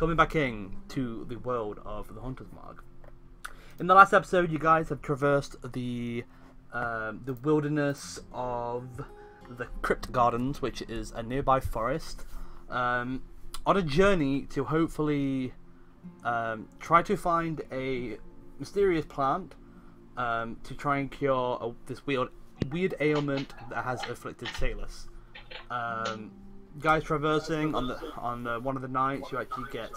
coming back in to the world of the Hunter's Mark. In the last episode, you guys have traversed the wilderness of the Crypt Gardens, which is a nearby forest, on a journey to hopefully try to find a mysterious plant to try and cure this weird ailment that has afflicted sailors. Guys traversing on one of the nights, you actually get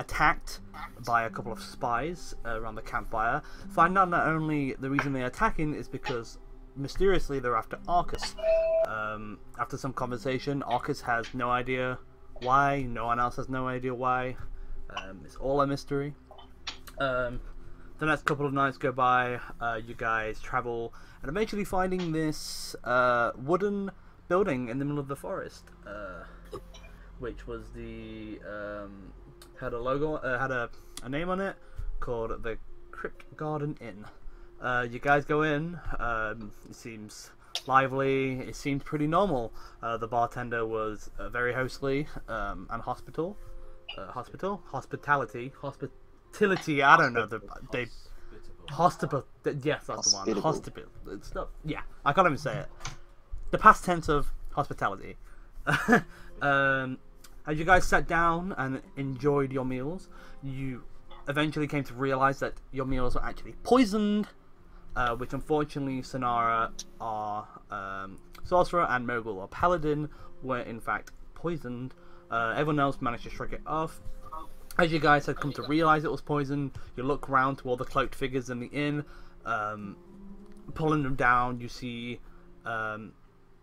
attacked by a couple of spies around the campfire. Find out not only the reason they're attacking is because mysteriously they're after Arcus. After some conversation, Arcus has no idea why. No one else has no idea why. It's all a mystery. The next couple of nights go by. You guys travel and eventually finding this wooden building in the middle of the forest, which was the had a logo, had a name on it called the Crypt Garden Inn. You guys go in. It seems lively. It seems pretty normal. The bartender was very hostly and hospitality. I don't know. Yes, that's the one. Hospital. It's not. Yeah, I can't even say it. The past tense of hospitality. As you guys sat down and enjoyed your meals, you eventually came to realize that your meals were actually poisoned, which unfortunately Sonara, our sorcerer, and Mogul, our paladin, were in fact poisoned. Everyone else managed to shrug it off. As you guys had come to realize it was poison, you look around to all the cloaked figures in the inn, pulling them down. You see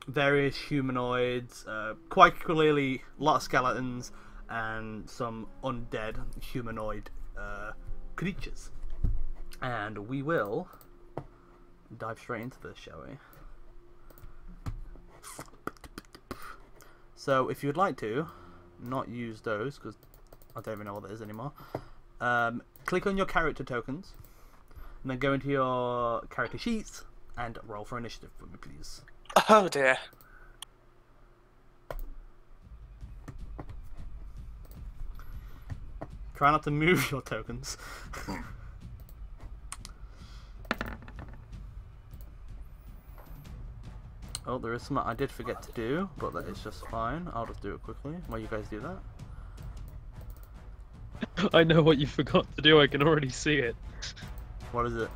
various humanoids, quite clearly a lot of skeletons, and some undead humanoid creatures. And we will dive straight into this, shall we? So if you'd like to not use those, because I don't even know what that is anymore, click on your character tokens and then go into your character sheets and roll for initiative for me, please. Oh dear. Try not to move your tokens. Oh, there is something I did forget to do, but that is just fine. I'll just do it quickly while you guys do that. I know what you forgot to do, I can already see it. What is it?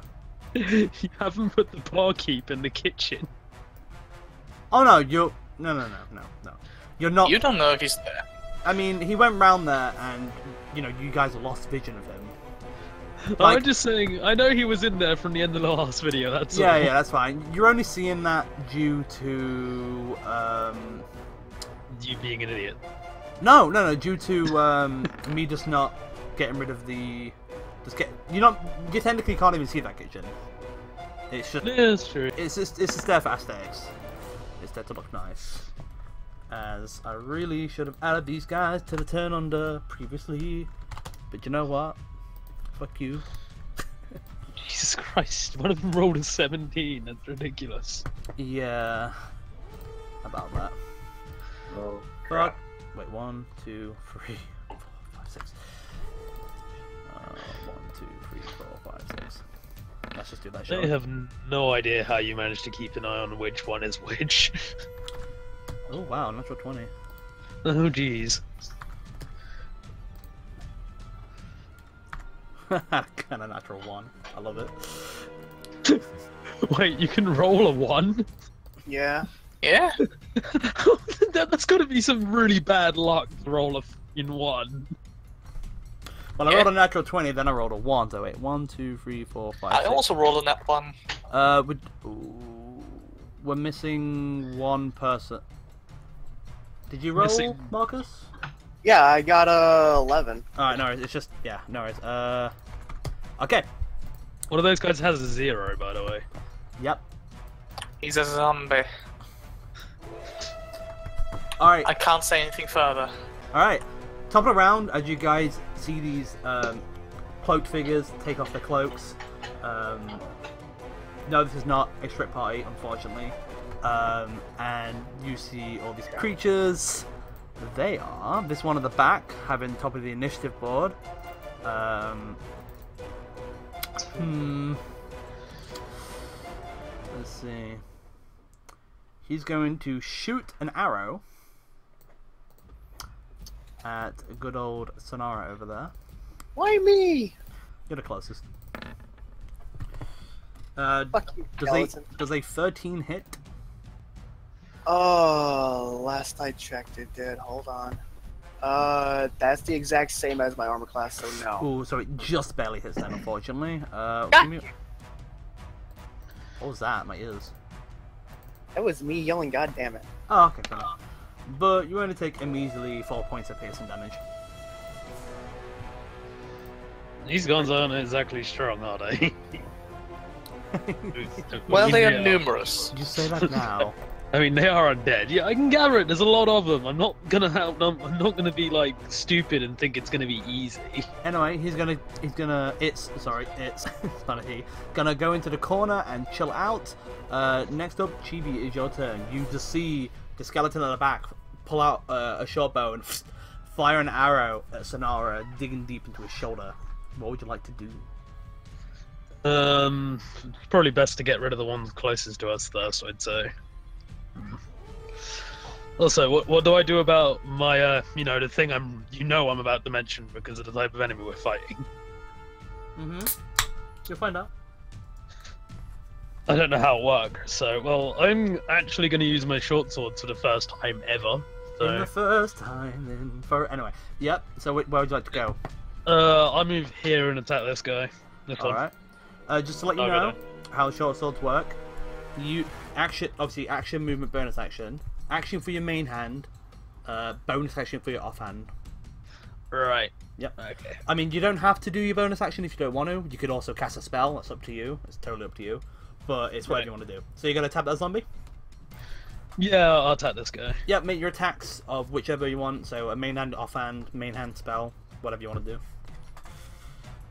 You haven't put the barkeep in the kitchen. Oh no, you're... No. You're not... You don't know if he's there. I mean, he went round there and, you know, you guys lost vision of him. I'm just saying, I know he was in there from the end of the last video, that's all. Yeah, that's fine. You're only seeing that due to, You being an idiot. No, due to, me just not getting rid of the... You technically can't even see that kitchen. It's just... Yeah, that's true. It's just there for aesthetics. It's there to look nice. As I really should have added these guys to the turn under previously. But you know what? Fuck you. Jesus Christ, one of them rolled a 17, that's ridiculous. Yeah. About that. Oh, But, wait, 1, 2, 3, 4, 5, 6. 1, 2, 3, 4, 5, 6. Let's just do that shit. They have no idea how you managed to keep an eye on which one is which. Oh wow, natural 20. Oh jeez. Kind of natural 1. I love it. Wait, you can roll a 1? Yeah. Yeah? That's gotta be some really bad luck to roll a f***ing 1. Well, I rolled a natural 20, then I rolled a 1, so wait, 1, 2, 3, 4, 5, I 6. also rolled a net one. We're missing one person. Did you roll, Missing. Marcus? Yeah, I got a 11. Alright, no worries, it's just, yeah, no worries. Okay. One of those guys has a 0, by the way. Yep. He's a zombie. Alright. I can't say anything further. Alright. Top of the round, as you guys see these cloaked figures take off their cloaks. No, this is not a strip party, unfortunately. And you see all these creatures they are this one at the back, having top of the initiative board. Let's see. He's going to shoot an arrow at good old Sonara over there. Why me? You're the closest. Fuck you, Does a 13 hit? Oh, last I checked it did. Hold on. That's the exact same as my armor class, so no. Oh, so it just barely hits then, unfortunately. Give me... What was that? My ears. That was me yelling, God damn it. Oh, okay, fine. But you only take immediately 4 points of piercing damage. These guns aren't exactly strong, are they? Well, they are Yeah. numerous. You say that now. I mean, they are undead. Yeah, I can gather it. There's a lot of them. I'm not gonna help them. I'm not gonna be like stupid and think it's gonna be easy. Anyway, it's not a he, gonna go into the corner and chill out. Next up, Chibi, is your turn. You just see the skeleton at the back pull out a short bow and fire an arrow at Sonara, digging deep into his shoulder. What would you like to do? Probably best to get rid of the ones closest to us first, I'd say. Also, what do I do about my, the thing I'm about to mention because of the type of enemy we're fighting? You'll find out. I don't know how it works, so, well, I'm actually going to use my short sword for the first time ever. So. In the first time anyway, yep, so where would you like to go? I'll move here and attack this guy. Alright. Just to let you know how short swords work, action, movement, bonus action. Action for your main hand, bonus action for your offhand. Right. Yep. Okay. I mean, you don't have to do your bonus action if you don't want to. You could also cast a spell, that's up to you. It's totally up to you. But it's whatever you want to do. So you're going to tap that zombie? Yeah, I'll attack this guy. Yep, make your attacks of whichever you want. So a main hand, offhand, main hand spell, whatever you want to do.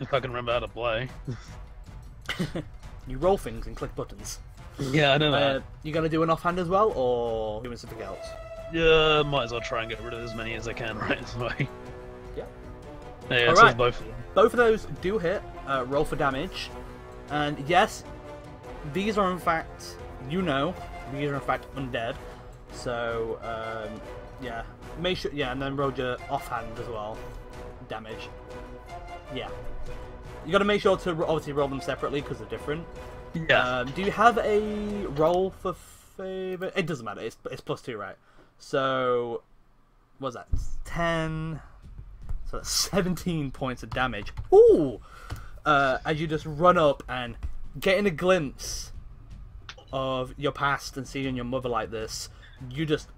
If I can remember how to play. You roll things and click buttons. Yeah, I know that. You gonna do an offhand as well, or doing something else? Yeah, might as well try and get rid of as many as I can right this way. Yeah. Yeah, it All says right. both of them. Both of those do hit. Roll for damage, and yes, these are in fact, these are in fact undead. So yeah, make sure. Yeah, and then roll your offhand as well. Damage. Yeah. You got to make sure to obviously roll them separately because they're different. Yeah. Do you have a roll for favor? It doesn't matter. It's +2, right? So, what's that? 10. So that's 17 points of damage. Ooh! As you just run up and getting a glimpse of your past and seeing your mother like this, you just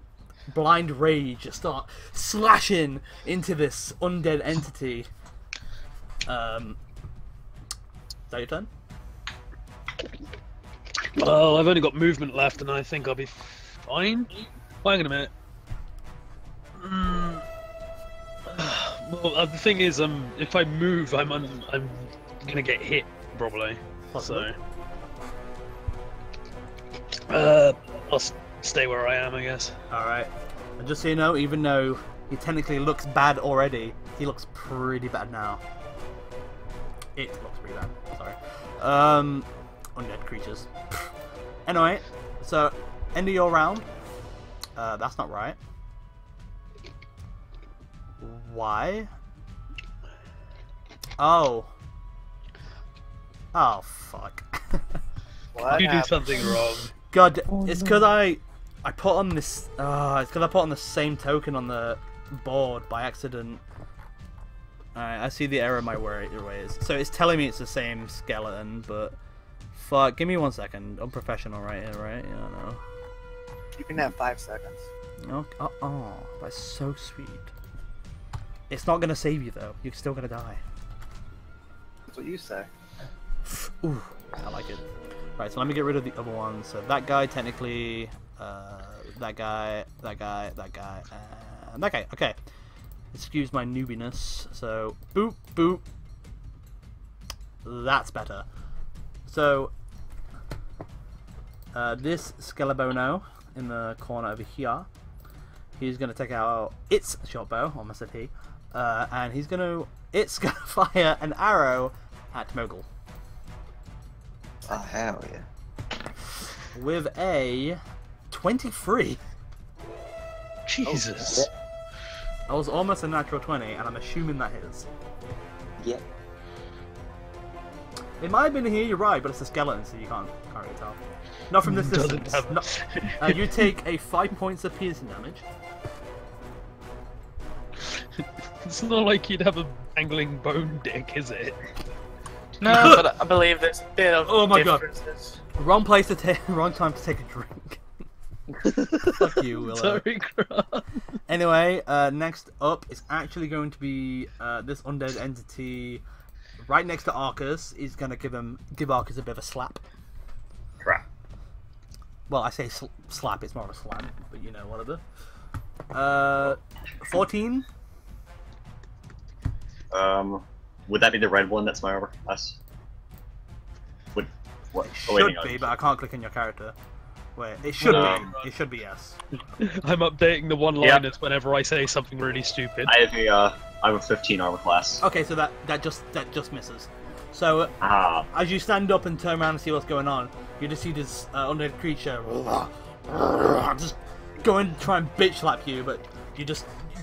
blind rage, just start slashing into this undead entity. Is that your turn? Well, I've only got movement left, and I think I'll be fine. Hang on a minute. Well, the thing is, if I move, I'm gonna get hit probably. Possibly. So, I'll stay where I am, I guess. All right. And just so you know, even though he technically looks bad already, he looks pretty bad now. It looks pretty bad. Sorry. Undead creatures. Anyway, so end of your round. That's not right. Why? Oh. Oh fuck. What You do happened? something wrong. God, it's because I put on this. It's because I put on the same token on the board by accident. Alright, I see the error my way is. So it's telling me it's the same skeleton, but fuck. Give me 1 second. I'm professional right here, right? Yeah, I know. You can have 5 seconds. Oh, that's so sweet. It's not gonna save you though. You're still gonna die. That's what you say. Ooh, I like it. Right, so let me get rid of the other ones. So that guy, technically, that guy, and that guy. Okay. Excuse my newbiness. So, boop, boop. That's better. So, this Skelebano in the corner over here, He's gonna take out its short bow, almost said he, and it's gonna fire an arrow at Mogul Oh, hell yeah. with a 23. Jesus. That was almost a natural 20, and I'm assuming that is. Yeah. It might have been here, you're right, but it's a skeleton, so you can't really tell. Not from this Doesn't distance. have- You take a 5 points of piercing damage. It's not like you'd have a dangling bone dick, is it? No, but I believe there's a bit of Oh my God. differences. Wrong wrong time to take a drink. Fuck you, Willow. Sorry, Grant. Anyway, next up is actually going to be this undead entity right next to Arcus. Is going to give Arcus a bit of a slap. Crap. Well, I say slap, it's more of a slam, but you know, whatever. 14? Would that be the red one that's my armor class? Would what? It Oh, wait, should hang on. be, but I can't click on your character. Wait, it should be. It should be, yes. I'm updating the one-liners whenever I say something really stupid. I have a 15 armor class. Okay, so that just misses. So Ah, as you stand up and turn around and see what's going on, you just see this undead creature just go and try and bitch slap you, but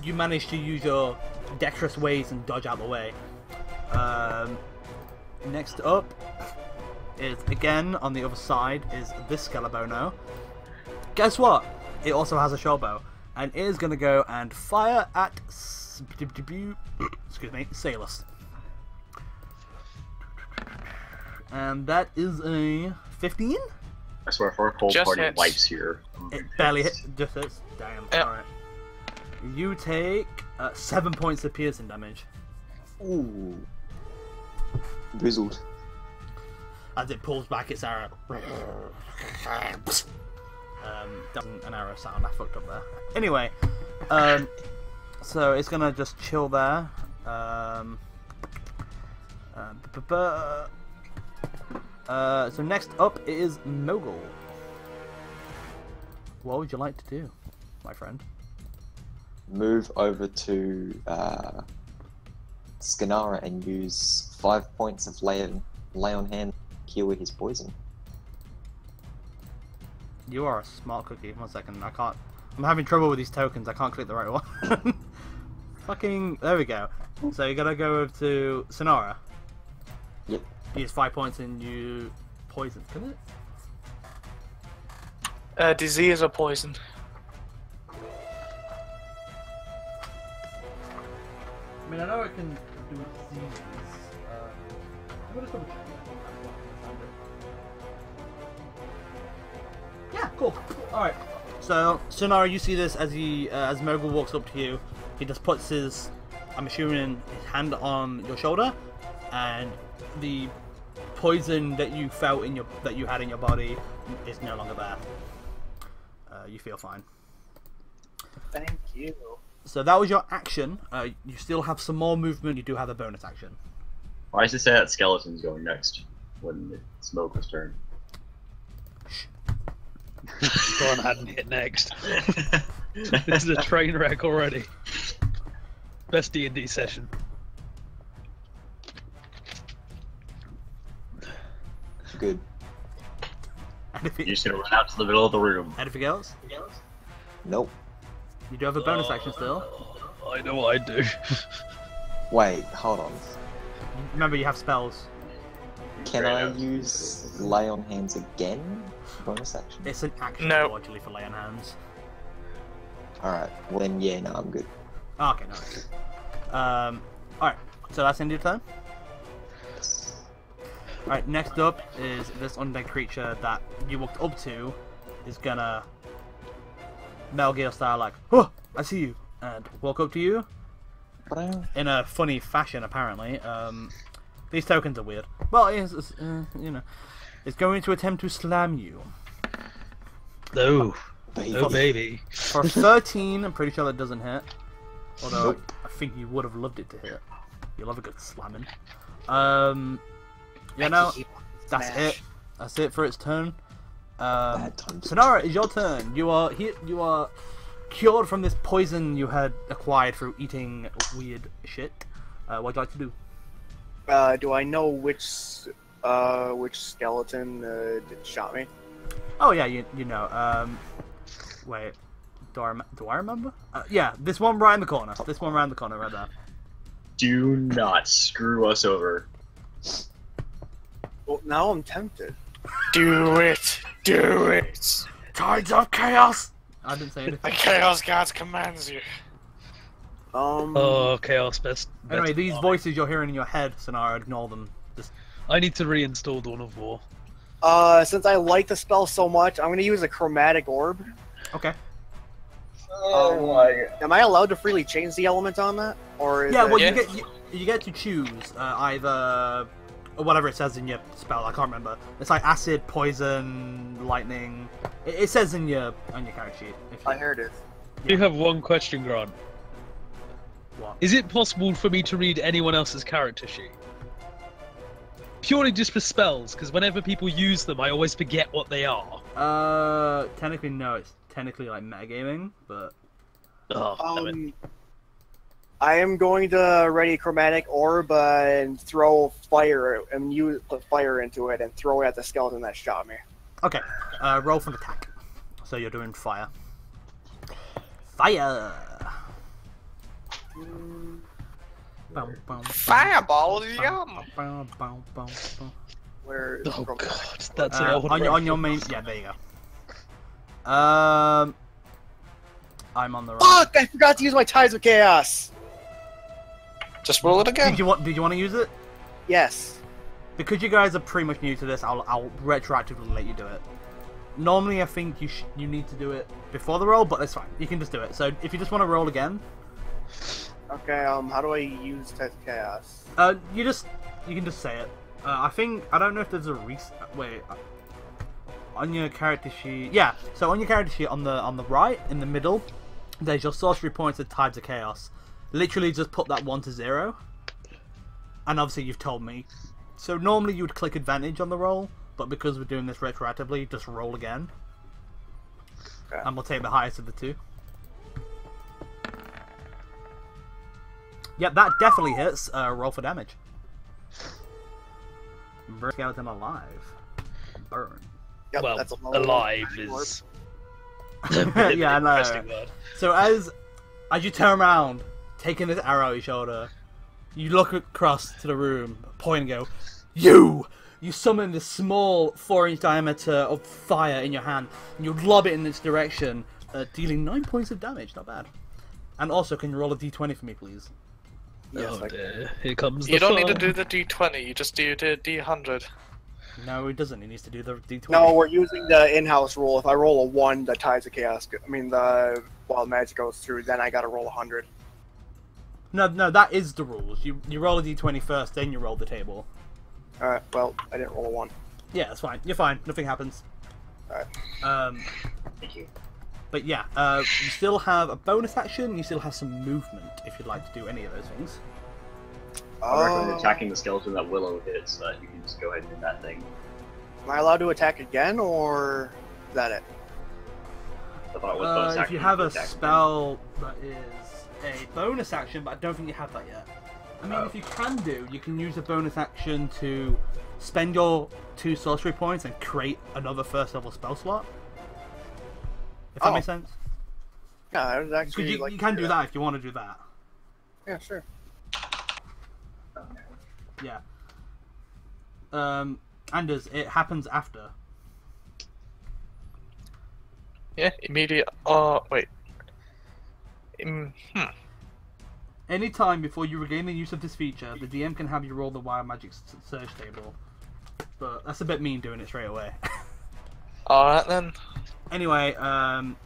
you manage to use your dexterous ways and dodge out the way. Next up is, again on the other side, is this Skelebono. Guess what? It also has a short bow, and it is going to go and fire at excuse me, Salus. And that is a 15? I swear, for a cold Just party hits. wipes here. It barely hit. Just hits. Damn. Yep. Alright. You take 7 points of piercing damage Ooh. Grizzled. as it pulls back its arrow. Doesn't an arrow sound? I fucked up there. Anyway, so it's gonna just chill there. So next up is Mogul. What would you like to do, my friend? Move over to Skinara and use 5 points of lay on hand to cure his poison. You are a smart cookie. 1 second, I can't. I'm having trouble with these tokens. I can't click the right one. Fucking. There we go. So you gotta go over to Sonara. Yep. Use 5 points and you poison. Can it? Disease or poison. I mean, I know it can do diseases. I'm gonna double check. Yeah, cool. Alright. So, Sonara, you see this as as Mogul walks up to you. He just puts his, I'm assuming, his hand on your shoulder, and the poison that you felt that you had in your body is no longer there. You feel fine. Thank you. So that was your action. You still have some more movement. You do have a bonus action. Why does it say that skeleton's going next when it's Mocha's turn? Gone hadn't hit next. This is a train wreck already. Best D&D session. Good. Anything, You're just gonna run out to the middle of the room. anything else? Nope. You do have a bonus action still. I know what I do. Wait, hold on. Remember, you have spells. Can I use lay on hands again? Bonus action? It's an action, No. unfortunately, for lay on hands. Alright, well then yeah, no, I'm good. Oh, okay, no. Alright, so that's the end of your turn. Alright, next up is this undead creature that you walked up to is gonna Metal Gear style, like, oh, I see you, and walk up to you in a funny fashion, apparently. These tokens are weird. Well, it's you know, it's going to attempt to slam you. No. Baby. Oh, baby. For 13, I'm pretty sure that doesn't hit. Although, Nope. I think you would have loved it to hit. You love a good slamming. You know, that's Smash. it. That's it for its turn. Bad time to Sonara, it's your turn. You are here. You are cured from this poison you had acquired through eating weird shit. What would you like to do? Do I know which skeleton shot me? Oh yeah, you know. Wait, do I remember? Yeah, this one right in the corner. This one right in the corner, right there. Do not screw us over. Well, now I'm tempted. Do it! Do it! Tides of chaos. I didn't say The anything. Chaos God commands you. Oh, chaos best. Anyway, these voices you're hearing in your head, Sonara, ignore them. Just I need to reinstall Dawn of War. Since I like the spell so much, I'm gonna use a chromatic orb. okay. Oh my. Am I allowed to freely change the element on that, or is Yeah, it... well, Yeah. you get to choose either or whatever it says in your spell. I can't remember. It's like acid, poison, lightning. It says in your on your character sheet. If you, I heard it. I do have one question, Grant. What? Is it possible for me to read anyone else's character sheet? Purely just for spells, because whenever people use them, I always forget what they are. Technically no. It's technically like metagaming, but Oh, damn it. I am going to ready a chromatic orb and throw fire and put fire into it and throw it at the skeleton that shot me. okay. Roll for an attack. So you're doing fire. Fire. Bow, bow, Fireball, bow, yum! bow, bow, bow, bow. Where is Oh the god, that's an old on your main. Yeah, there you go. I'm on the right. Fuck! I forgot to use my Tides of Chaos. Just roll it again. Did you want to use it? Yes. Because you guys are pretty much new to this, I'll retroactively let you do it. Normally, I think you need to do it before the roll, but that's fine. You can just do it. So if you just want to roll again, Okay. How do I use Tides of Chaos? you can just say it. I don't know if there's a wait. On your character sheet, yeah. So on your character sheet, on the right, in the middle, there's your sorcery points of Tides of Chaos. Literally, just put that 1 to 0. And obviously, you've told me. So normally you would click advantage on the roll, but because we're doing this retroactively, just roll again. Okay. And we'll take the highest of the two. Yep, that definitely hits. Roll for damage. Burn skeleton alive. Burn. Yep, Well, that's alive orb. is. Yeah, I know. Interesting word. So as you turn around, taking this arrow at your shoulder, you look across to the room, point and go, You summon this small 4-inch diameter of fire in your hand, and you lob it in its direction, dealing 9 points of damage. Not bad. And also, can you roll a d20 for me, please? Yes, Oh I dear, here comes the You don't need to fun. do the D20, you just do the D100. No, he doesn't. He needs to do the d20. No, we're using the in-house rule. If I roll a 1, the Tides of Chaos. The wild magic goes through. Then I gotta roll 100. No, that is the rules. You roll a d20 first, then you roll the table. All right. Well, I didn't roll a 1. Yeah, that's fine. You're fine. Nothing happens. Alright. Thank you. But yeah, you still have a bonus action. You still have some movement if you'd like to do any of those things. I recommend attacking the skeleton that Willow hit, so that you can just go ahead and do that thing. Am I allowed to attack again, or is that it? I thought it was bonus If action you have to a attack again. spell that is a bonus action, but I don't think you have that yet. I mean, if you can do, you can use a bonus action to spend your 2 sorcery points and create another first level spell slot. If that Oh. makes sense. Yeah, I was Because actually. you can do that if you want to do that. Yeah, sure. Yeah. Anders, it happens after. Yeah, immediate. Wait. Anytime before you regain the use of this feature, the DM can have you roll the Wild Magic Surge table. But that's a bit mean doing it straight away. Alright then. Anyway,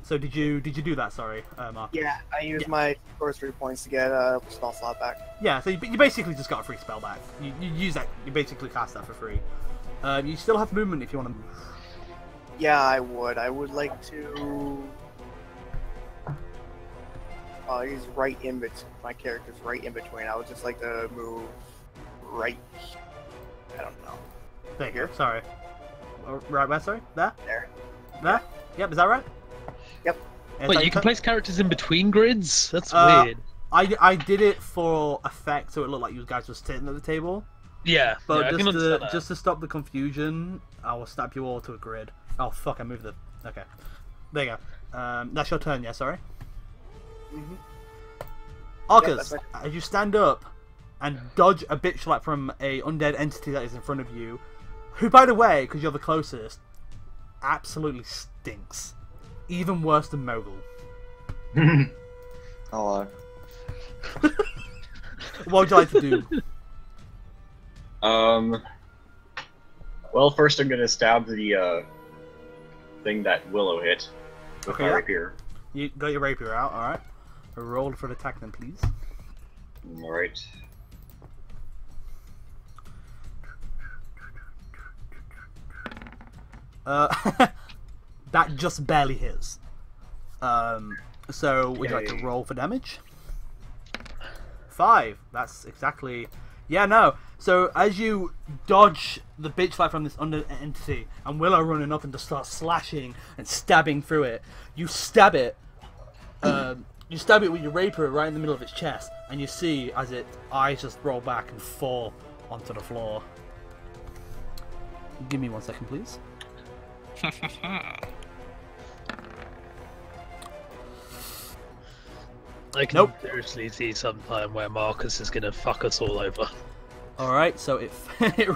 so did you do that? Sorry, Mark. Yeah, I used my sorcery points to get a spell slot back. Yeah, so you basically just got a free spell back. You use that. You basically cast that for free. You still have movement if you want to move. Yeah, I would. I would like to. He's right in between. My character's right in between. I would just like to move right. I don't know. There you go. Sorry. Right where? Sorry. There. There. There. Yep. Is that right? Yep. Wait, you can place characters in between grids? That's Uh, weird. I did it for effect, so it looked like you guys were sitting at the table. Yeah, But yeah, I can understand that. just to stop the confusion, I will snap you all to a grid. Oh fuck! I moved the. Okay, there you go. That's your turn. Yeah, sorry. Mhm. Arcus, Yeah, as you stand up and dodge a bitch slap from a undead entity that is in front of you, who, by the way, because you're the closest, absolutely stinks. Even worse than Mogul. Hello. What would you like to do? Well, first I'm gonna stab the thing that Willow hit with Okay, my yeah. rapier. You got your rapier out, alright. Roll for the attack then, please. Alright. That just barely hits. So would you like to Yay. roll for damage? 5. That's exactly. Yeah, no. So as you dodge the bitch slap from this under entity, and Willow running up and just starts slashing and stabbing through it, you stab it. You stab it with your rapier right in the middle of its chest, and you see as its eyes just roll back and fall onto the floor. Give me 1 second, please. I can Nope. seriously see some time where Marcus is gonna fuck us all over. Alright, so it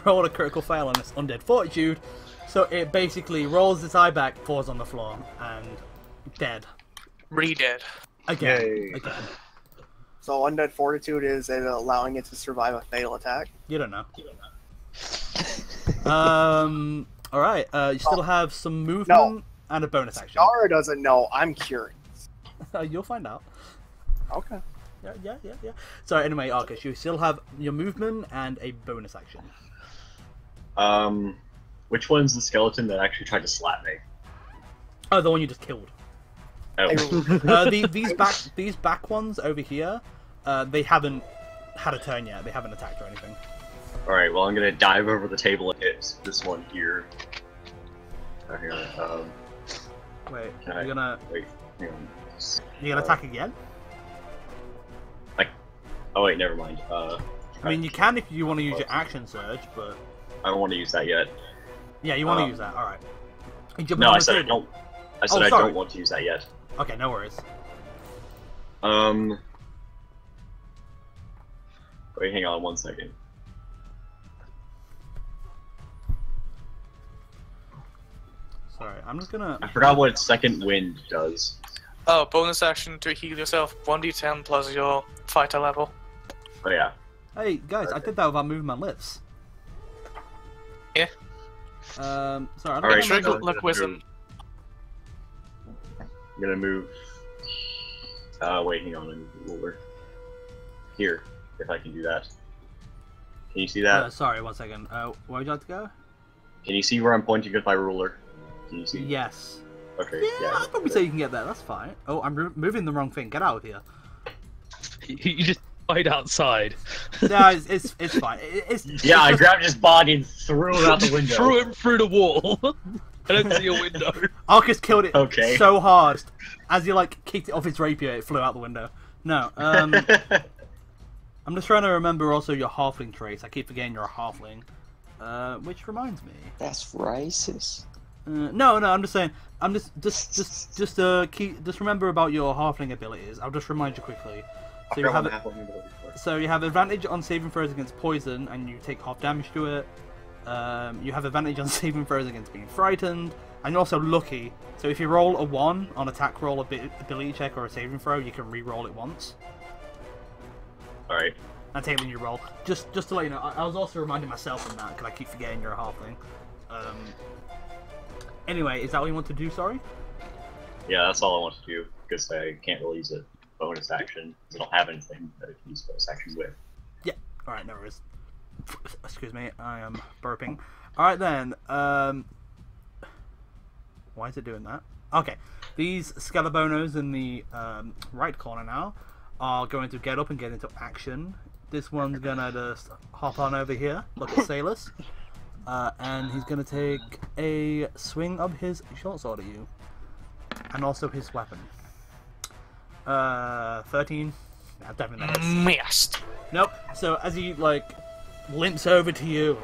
rolled a critical fail on its undead fortitude, so it basically rolls its eye back, falls on the floor, and dead. Re-dead. Again. Yay. Again. So undead fortitude is it allowing it to survive a fatal attack? You don't know. Alright, you still have some movement and a bonus action. Dara doesn't know. I'm curious. You'll find out. Okay. Yeah. Sorry, anyway, Arcus, you still have your movement and a bonus action. Which one's the skeleton that actually tried to slap me? Oh, the one you just killed. Oh. These back ones over here, they haven't had a turn yet. They haven't attacked or anything. Alright, well I'm gonna dive over the table and hit this one here. Oh, here, Wait, Can I- you're gonna hang on. attack again? Oh wait, never mind. I mean, you can if you want to use your action surge, but I don't want to use that yet. yeah, you want to use that. All right. You jumping No, on I the said I table? don't. I said Oh, I sorry. don't want to use that yet. Okay, no worries. Wait, hang on 1 second. Sorry, I'm just gonna. I forgot what second wind does. Oh, bonus action to heal yourself. 1d10 plus your fighter level. Oh yeah. Hey guys, I did that without moving my lips. Yeah. Sorry. I don't Alright, think I'm Trigger gonna- luck wisdom. I'm gonna move. Wait, hang on. Let me move over. Here, if I can do that. Can you see that? Sorry, 1 second. Where would you like to go? Can you see where I'm pointing with my ruler? Can you see? Yes. Okay. Yeah, I'd probably say you can get there. That's fine. Oh, I'm moving the wrong thing. Get out of here. You just hide outside. No, it's fine. It's Yeah, I just- grabbed his body and threw him out the window. Threw him through the wall. I don't see a window. Arcus killed it Okay. so hard. As he like kicked it off his rapier, it flew out the window. No, I'm just trying to remember also your halfling traits. I keep forgetting you're a halfling. Which reminds me. That's racist. No, I'm just saying. I'm just remember about your halfling abilities. I'll just remind you quickly. So you have So you have advantage on saving throws against poison, and you take half damage to it. You have advantage on saving throws against being frightened, and you're also lucky. So if you roll a 1 on attack roll, ability check, or a saving throw, you can re-roll it once. Alright. And take a new roll. Just to let you know, I was also reminding myself of that, because I keep forgetting you're a halfling. Anyway, is that what you want to do, sorry? Yeah, that's all I want to do, because I can't really use a bonus action. I don't have anything that I can use bonus action with. Yeah. Alright, no worries. Excuse me, I am burping. Alright then, why is it doing that? Okay, these Scalabonos in the right corner now are going to get up and get into action. This one's gonna just hop on over here, look at Salus, and he's gonna take a swing of his short sword at you, and also his weapon. 13. Yeah, definitely that hits. Missed. Nope. So as he like limps over to you,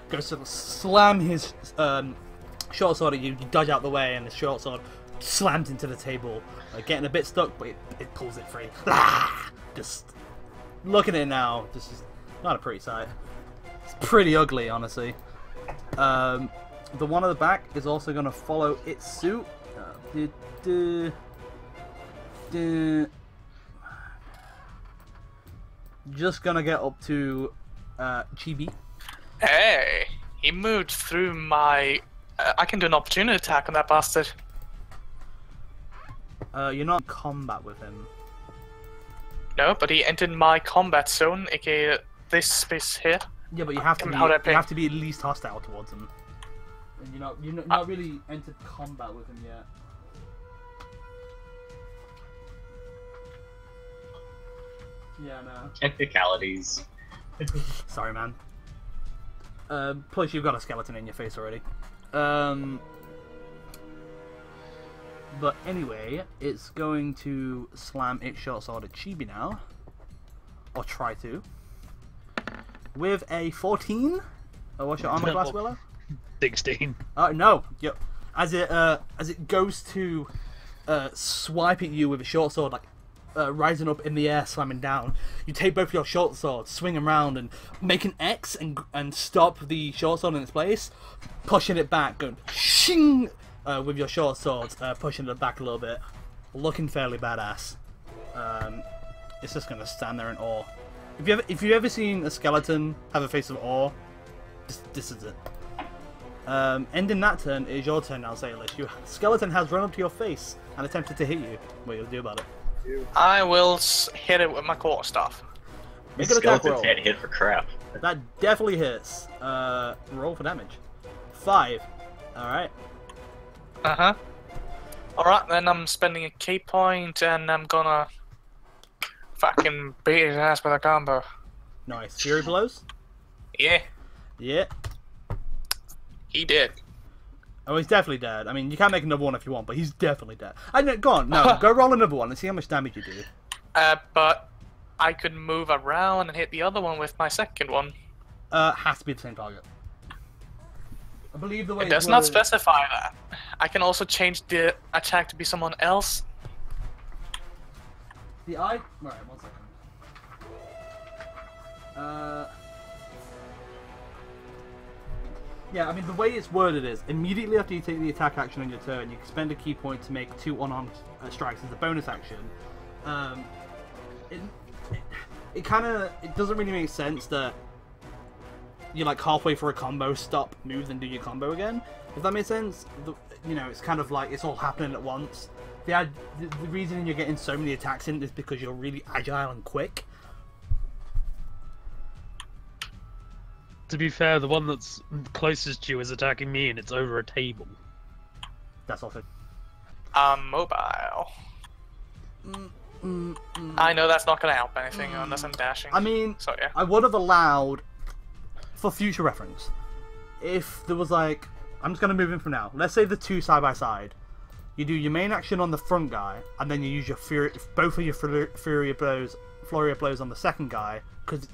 goes to slam his short sword at you. You dodge out the way, and the short sword slams into the table, like getting a bit stuck, but it pulls it free. Just looking at it now, just not a pretty sight. It's pretty ugly, honestly. The one at the back is also going to follow its suit. Just gonna get up to Chibi. Hey, he moved through my. I can do an opportunity attack on that bastard. You're not in combat with him. No, but he entered my combat zone, aka this space here. Yeah, but you have to be, How do I you pick? have to be at least hostile towards him. And you're not really entered combat with him yet. Yeah, no. Technicalities. Sorry, man. Plus, you've got a skeleton in your face already. But anyway, it's going to slam its short sword at Chibi now. Or try to. With a 14. Oh, what's your armor class, Willow? 16. No. Yep. As it goes to swipe at you with a short sword, like rising up in the air, slamming down, you take both your short swords, swing them around, and make an X and stop the short sword in its place, pushing it back, going shing with your short swords, pushing it back a little bit, looking fairly badass. It's just gonna stand there in awe. If you've ever seen a skeleton have a face of awe, this is it. Ending that turn, it is your turn now, Zalish. Your skeleton has run up to your face and attempted to hit you. What you'll do about it? I will hit it with my quarterstaff. Make an attack roll. Skeletons can't hit for crap. That definitely hits. Roll for damage. 5. Alright. Uh-huh. Alright, then I'm spending a key point and I'm gonna fucking beat his ass with a combo. Nice. Fury blows? Yeah, Yeah. he did. Oh, he's definitely dead. I mean, you can make another one if you want, but he's definitely dead. Go on. No, go roll another one and see how much damage you do. But I could move around and hit the other one with my second one. Has to be the same target. I believe the way It does not specify that. I can also change the attack to be someone else. Right, 1 second. Yeah, I mean, the way it's worded is, immediately after you take the attack action on your turn, you can spend a key point to make 2 unarmed strikes as a bonus action. It doesn't really make sense that you're like halfway through a combo, stop, move, and do your combo again. If that makes sense, it's kind of like it's all happening at once. The reason you're getting so many attacks in is because you're really agile and quick. To be fair, the one that's closest to you is attacking me, and it's over a table. That's also. I'm mobile. I know that's not gonna help anything unless I'm dashing. I mean, so yeah. I would have allowed, for future reference, if there was like, I'm just gonna move in for now. Let's say the 2 side by side. You do your main action on the front guy, and then you use your both of your flurry of blows on the second guy. Because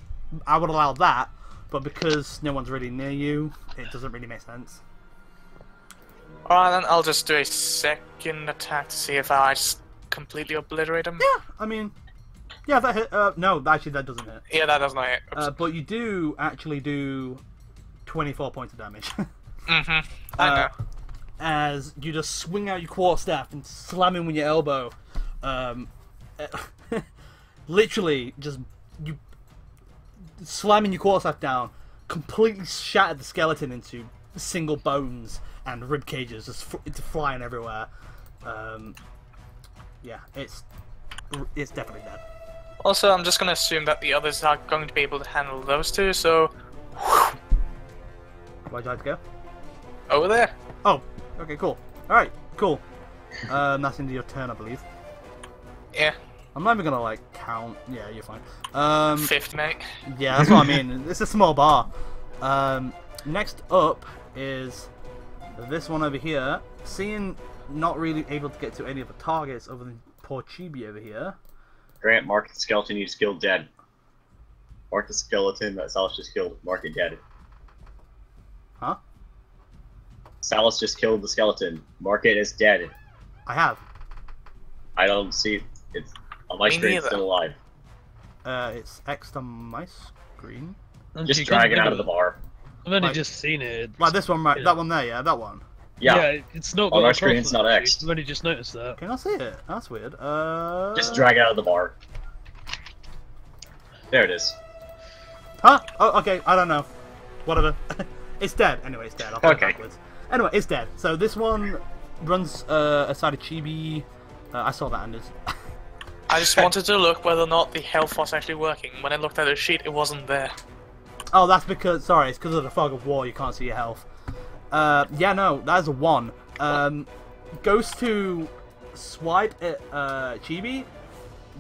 I would allow that, but because no one's really near you, it doesn't really make sense. Alright, then I'll just do a second attack to see if I just completely obliterate him. Yeah, I mean, yeah, that hit. No, actually, that doesn't hit. Yeah, that doesn't hit. But you do actually do 24 points of damage. I know. As you just swing out your quarterstaff and slam him with your elbow. Literally, just you slamming your quarterstaff down, completely shattered the skeleton into single bones and rib cages, just it's flying everywhere. Yeah, it's definitely dead. Also, I'm just gonna assume that the others are going to be able to handle those two, so Where'd you like to go? over there. Oh, okay, cool. Alright, cool. That's into your turn, I believe. Yeah, I'm not even gonna, like, count. Yeah, you're fine. 50, mate. Yeah, that's what I mean. It's a small bar. Next up is this one over here. Seeing not really able to get to any of the targets other than poor chibi over here. Grant, mark the skeleton you just killed dead. Mark the skeleton that Salas just killed. Mark it dead. Huh? Salas just killed the skeleton. Mark it as dead. I have. I don't see it's on my Me screen. It's neither. still alive. It's X on my screen. Just drag it out of the bar. I've only Like- just seen it. Like this one, right? Yeah. That one there, yeah, that one. Yeah. It's not On got our a screen, cross it's not on it. X'd. I've only just noticed that. Can I see it? That's weird. Just drag it out of the bar. There it is. Huh? Oh, okay. I don't know. Whatever. It's dead. Anyway, it's dead. I'll put it Okay. backwards. Anyway, it's dead. So this one runs aside of chibi. I saw that, Anders. I just wanted to look whether or not the health was actually working. When I looked at the sheet, it wasn't there. Oh, that's because... Sorry, it's because of the fog of war. You can't see your health. Yeah, no. That is a 1. Goes to swipe at chibi.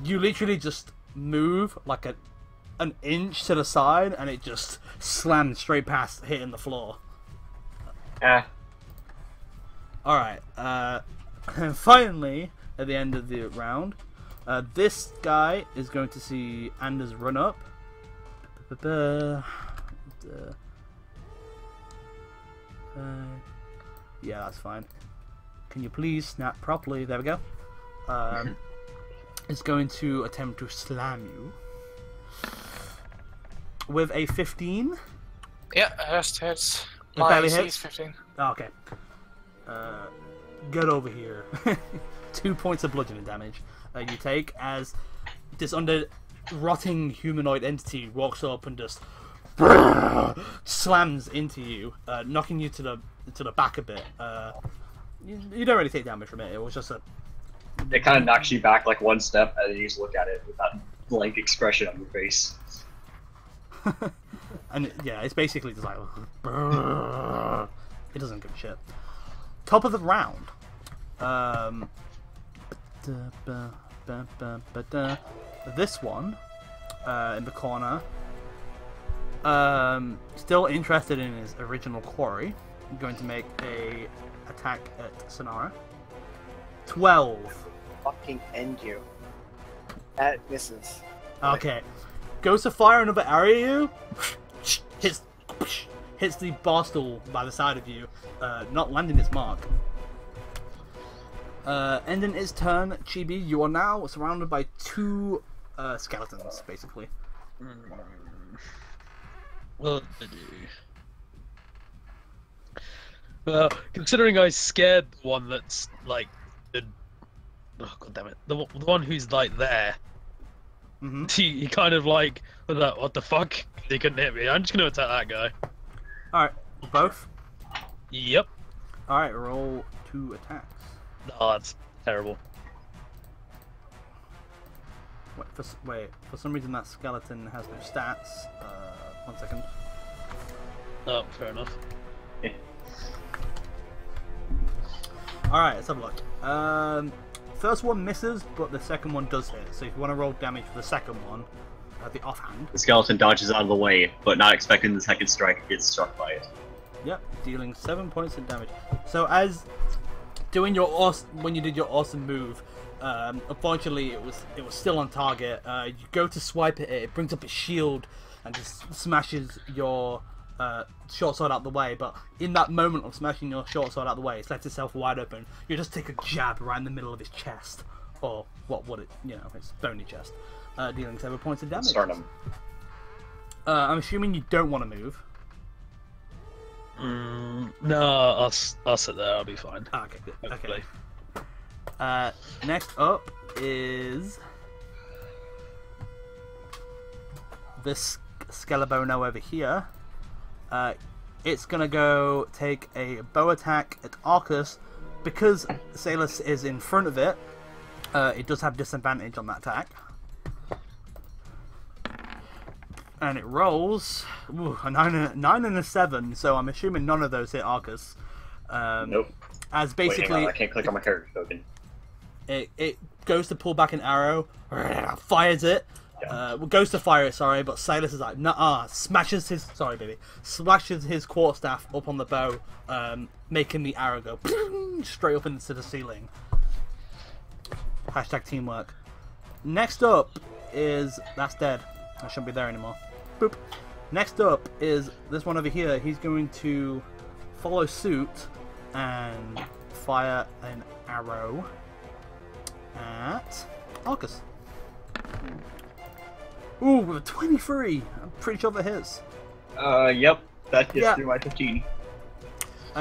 You literally just move like an inch to the side, and it just slams straight past, hitting the floor. Alright, and finally, at the end of the round, this guy is going to see Anders run up. Yeah, that's fine. Can you please snap properly? There we go. Is going to attempt to slam you with a 15. Yeah, first hits. It My barely AC hits? is 15. Oh, okay. Get over here. 2 points of bludgeoning damage you take as this rotting humanoid entity walks up and just slams into you, knocking you to the back a bit. You don't really take damage from it. It was just a... It kind of knocks you back like one step, and then you just look at it with that blank expression on your face. And yeah, it's basically just like... It doesn't give a shit. Top of the round. This one, in the corner, still interested in his original quarry, going to make a attack at Sonara. 12. Fucking end you. That misses. Okay. Goes to fire another arrow at you. Hits the bar stool by the side of you, not landing its mark. Ending its turn, Chibi, you are now surrounded by 2 skeletons, basically. Well, considering I scared the one that's like oh god damn it, the one who's like there. Mm-hmm. He kind of like was like, what the fuck? He couldn't hit me. I'm just gonna attack that guy. Alright, both? Yep. Alright, roll 2 attacks. Oh, that's terrible. Wait, for some reason that skeleton has no stats. 1 second. Oh, fair enough. Alright, let's have a look. First one misses, but the second one does hit. So if you want to roll damage for the second one, the offhand. The skeleton dodges out of the way, but not expecting the second strike gets struck by it. Yep, dealing 7 points of damage. So as doing your when you did your awesome move, unfortunately it was still on target. You go to swipe at it, it brings up its shield and just smashes your short sword out the way. But in that moment of smashing your short sword out the way, it's left itself wide open. You just take a jab right in the middle of his chest, or what would it? You know, his bony chest. Dealing 7 points of damage. Sternum. I'm assuming you don't want to move. No, I'll sit there. I'll be fine. Ah, okay, good. Hopefully. Okay. Next up is this Skelebaino over here. It's gonna go take a bow attack at Arcus. Because Salus is in front of it, it does have disadvantage on that attack. And it rolls a 9 and a 7, so I'm assuming none of those hit Arcus. Nope. As Wait, basically, hang on, I can't click on my character token. it goes to pull back an arrow, fires it, Yeah. goes to fire it, sorry, but Silas is like, nah, smashes his quarterstaff up on the bow, making the arrow go straight up into the ceiling. Hashtag teamwork. Next up is... That's dead. I shouldn't be there anymore. Boop. Next up is this one over here. He's going to follow suit and fire an arrow at Arcus. Ooh, with a 23. I'm pretty sure that hits. Yep. That gets through my 15.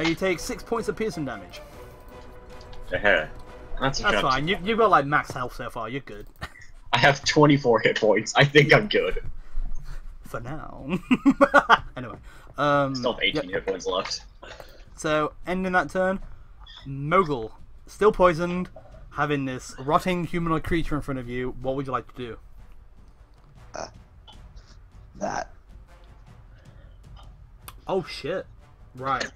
You take 6 points of piercing damage. That's fine. You've got like max health so far. You're good. I have 24 hit points. I think I'm good. For now. Anyway. Still have 18 hit points left. So, ending that turn, Mogul, still poisoned, having this rotting humanoid creature in front of you. What would you like to do? That. Oh shit. Right.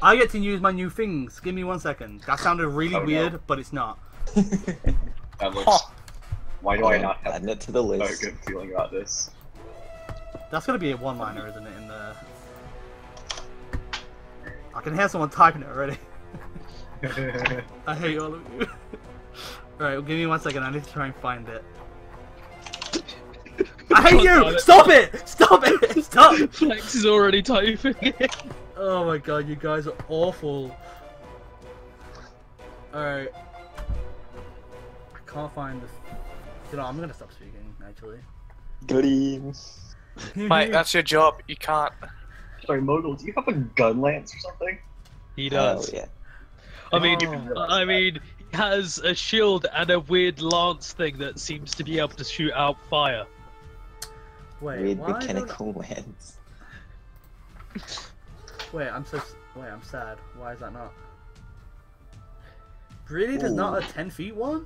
I get to use my new things. Give me 1 second. That sounded really weird, but it's not. That looks... Why do I not have adding it to the a list? good feeling about this? That's gonna be a one-liner, isn't it, in the... I can hear someone typing it already. I hate all of you. Alright, well, give me 1 second. I need to try and find it. I hate you! Stop it! Stop it! Stop! Flex is already typing it. Oh my god, you guys are awful. Alright. I can't find this. You know, I'm gonna stop speaking, actually. Goody. Mate, that's your job. You can't. Sorry, Mogul, do you have a gun lance or something? He does. Oh, yeah. I mean, he has a shield and a weird lance thing that seems to be able to shoot out fire. Wait, Weird why mechanical lens. Wait, I'm sad. Why is that not? Really? There's not a 10 feet one?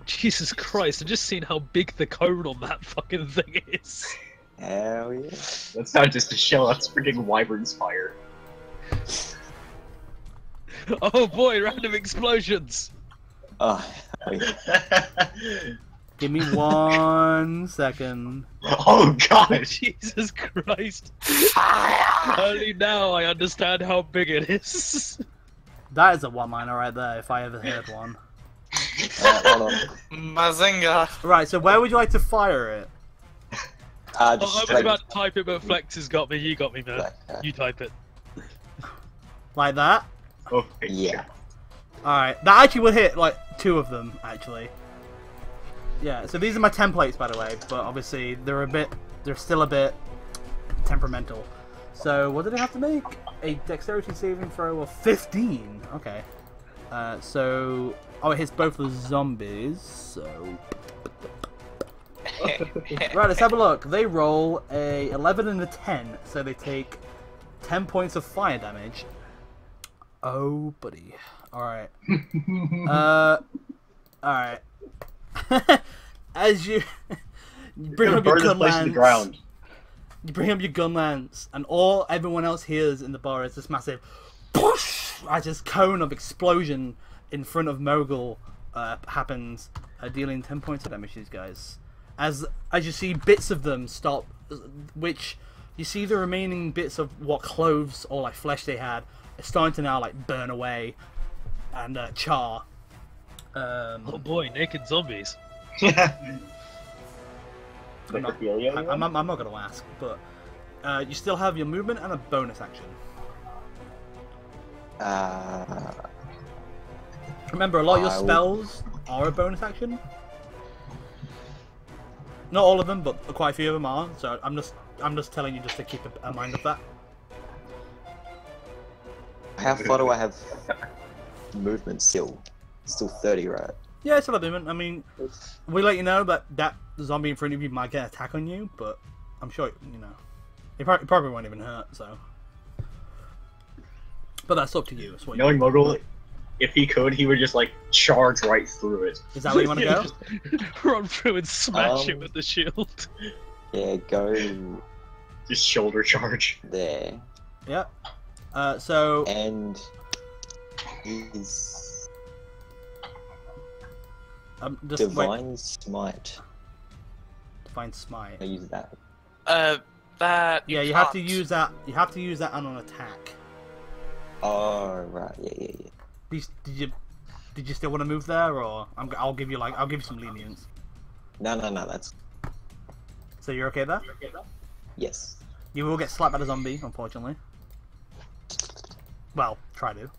Jesus Christ, I've just seen how big the cone on that fucking thing is. Hell yeah. That's not just a shell, that's freaking wyvern's fire. Oh boy, random explosions! Oh, Give me 1 second. Oh god! Jesus Christ. Only now I understand how big it is. That is a one-liner right there, if I ever heard one. hold on. Mazinga. Right, so where would you like to fire it? I was about to type it, but Flex has got me. You got me, man. You type it. Like that? Oh, Yeah. Alright, that actually would hit, like, 2 of them, actually. Yeah, so these are my templates, by the way, but obviously they're still a bit temperamental. So, what did I have to make? A dexterity saving throw of 15. Okay. So... Oh, it hits both the zombies, so... Right, let's have a look. They roll a 11 and a 10, so they take 10 points of fire damage. Oh, buddy. Alright. Alright. As you bring up your gun lance, you bring up your gun lance, and all everyone else hears in the bar is this massive push as this cone of explosion in front of Mogul happens, dealing 10 points of damage to these guys. As you see bits of them stop, which you see the remaining bits of what clothes or like flesh they had are starting to now like burn away and char. Oh boy, naked zombies. I'm not going to ask, but you still have your movement and a bonus action. Remember, a lot of your spells are a bonus action. Not all of them, but quite a few of them are. So I'm just telling you just to keep a mind of that. How far do I have movement still? Still 30, right? Yeah, it's still a movement. I mean, we let you know that that zombie in front of you might get an attack on you, but I'm sure, you know, it probably won't even hurt, so. But that's up to you. It's what Knowing you Mogul, if he could, he would just like charge right through it. Is that where you want to go? Just run through and smash it with the shield. Yeah, go Just shoulder charge. there. Yeah. So. And he's just Divine Smite. Divine Smite. I use that. That. Yeah, you have to use that. You have to use that on an attack. Oh, right. Yeah. Did you still want to move there, or I'll give you some lenience. No, that's... So you're okay there? Yes. You will get slapped by the zombie, unfortunately. Well, try to.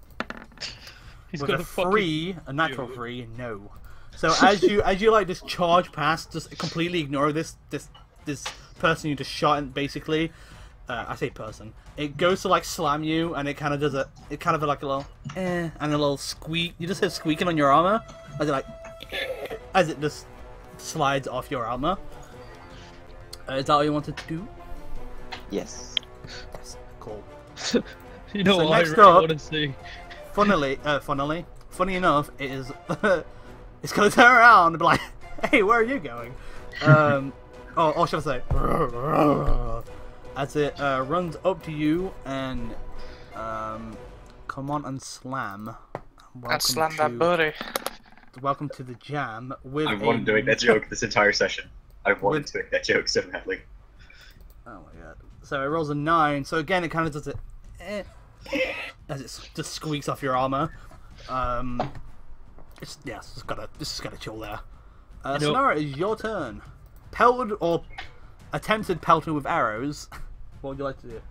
He's With got a a fucking... 3, a natural 3, no. So as you like just charge past, just completely ignore this person you just shot, and basically, I say person. It goes to like slam you, and it kind of does like a little and a little squeak. You just hear squeaking on your armor as it just slides off your armor. Is that all you wanted to do? Yes. Yes. Cool. You know So what I next really up- want to see? Funny enough, it is. It's gonna turn around and be like, "Hey, where are you going?" Or should I say, as it runs up to you and come on and slam. And slam that booty. Welcome to the jam. With I've wanted to make that joke this entire session. I've wanted to make that joke so badly. Oh my god! So it rolls a 9. So again, it kind of does it as it just squeaks off your armor. It's just gotta chill there. Sonara, it's your turn. Pelted or attempted pelting with arrows. What would you like to do?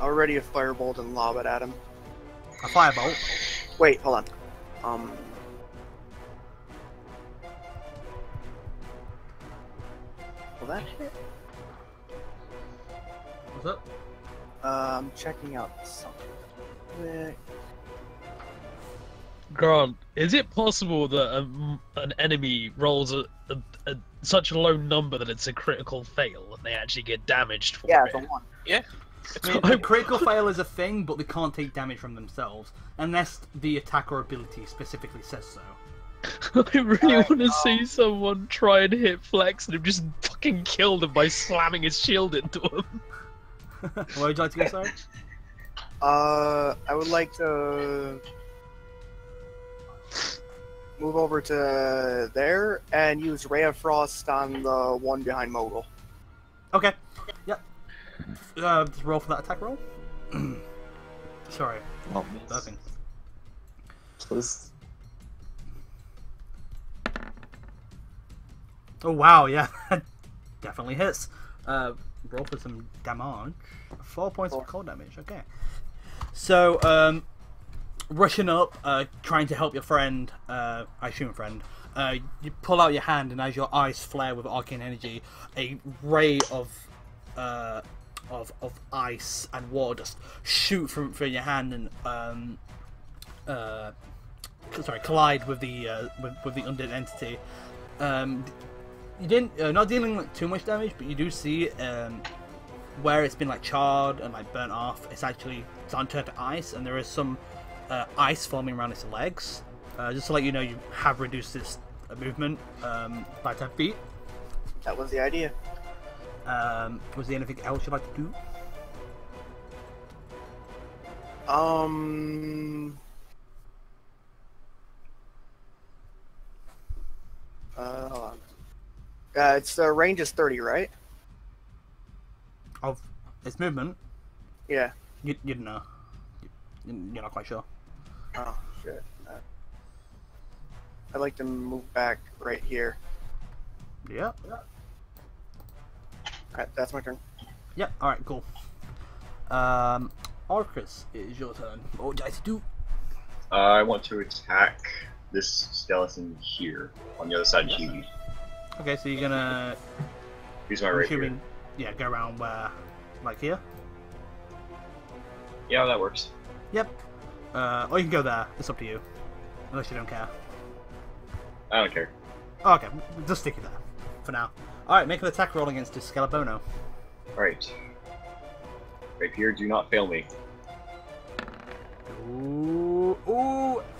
Already a firebolt and lob it at him. A firebolt. Wait, hold on. Will that hit? What's up? I'm checking out something. Quick. Grant, is it possible that an enemy rolls such a low number that it's a critical fail and they actually get damaged for Yeah, it? it's a 1. Yeah. I mean, the critical fail is a thing, but they can't take damage from themselves unless the attacker ability specifically says so. I really want to see someone try and hit Flex and have just fucking killed him by slamming his shield into him. Where would you like to go, sorry? I would like to move over to there and use Ray of Frost on the one behind Mogul. Okay. Yep. Just roll for that attack roll. Sorry. Not Nothing. Please. Oh wow, yeah. Definitely hits. Roll for some damage. 4 points of cold damage, okay. So, rushing up, trying to help your friend, I assume friend, you pull out your hand, and as your eyes flare with arcane energy, a ray of ice and water just shoot from your hand and collide with the undead entity. You didn't not dealing with too much damage, but you do see where it's been like charred and like burnt off. It's actually starting to turn to ice, and there is some ice forming around its legs. Just to let you know, you have reduced its movement by 10 feet. That was the idea. Was there anything else you'd like to do? Hold on. It's the range is 30, right? Of its movement? Yeah. You don't know. You're not quite sure. Oh shit. I'd like to move back right here. Yeah. Alright, that's my turn. Yep. All right. Cool. Orcus, it is your turn. What would you like to do? I want to attack this skeleton here on the other side of Chibi. Okay, so you're gonna. Use my rapier. Assuming, yeah, go around where, like here. Yeah, that works. Yep. Or you can go there. It's up to you, unless you don't care. I don't care. Oh, okay, just stick it there for now. All right, make an attack roll against this Skelepono. Alright. Rapier, do not fail me. Ooh,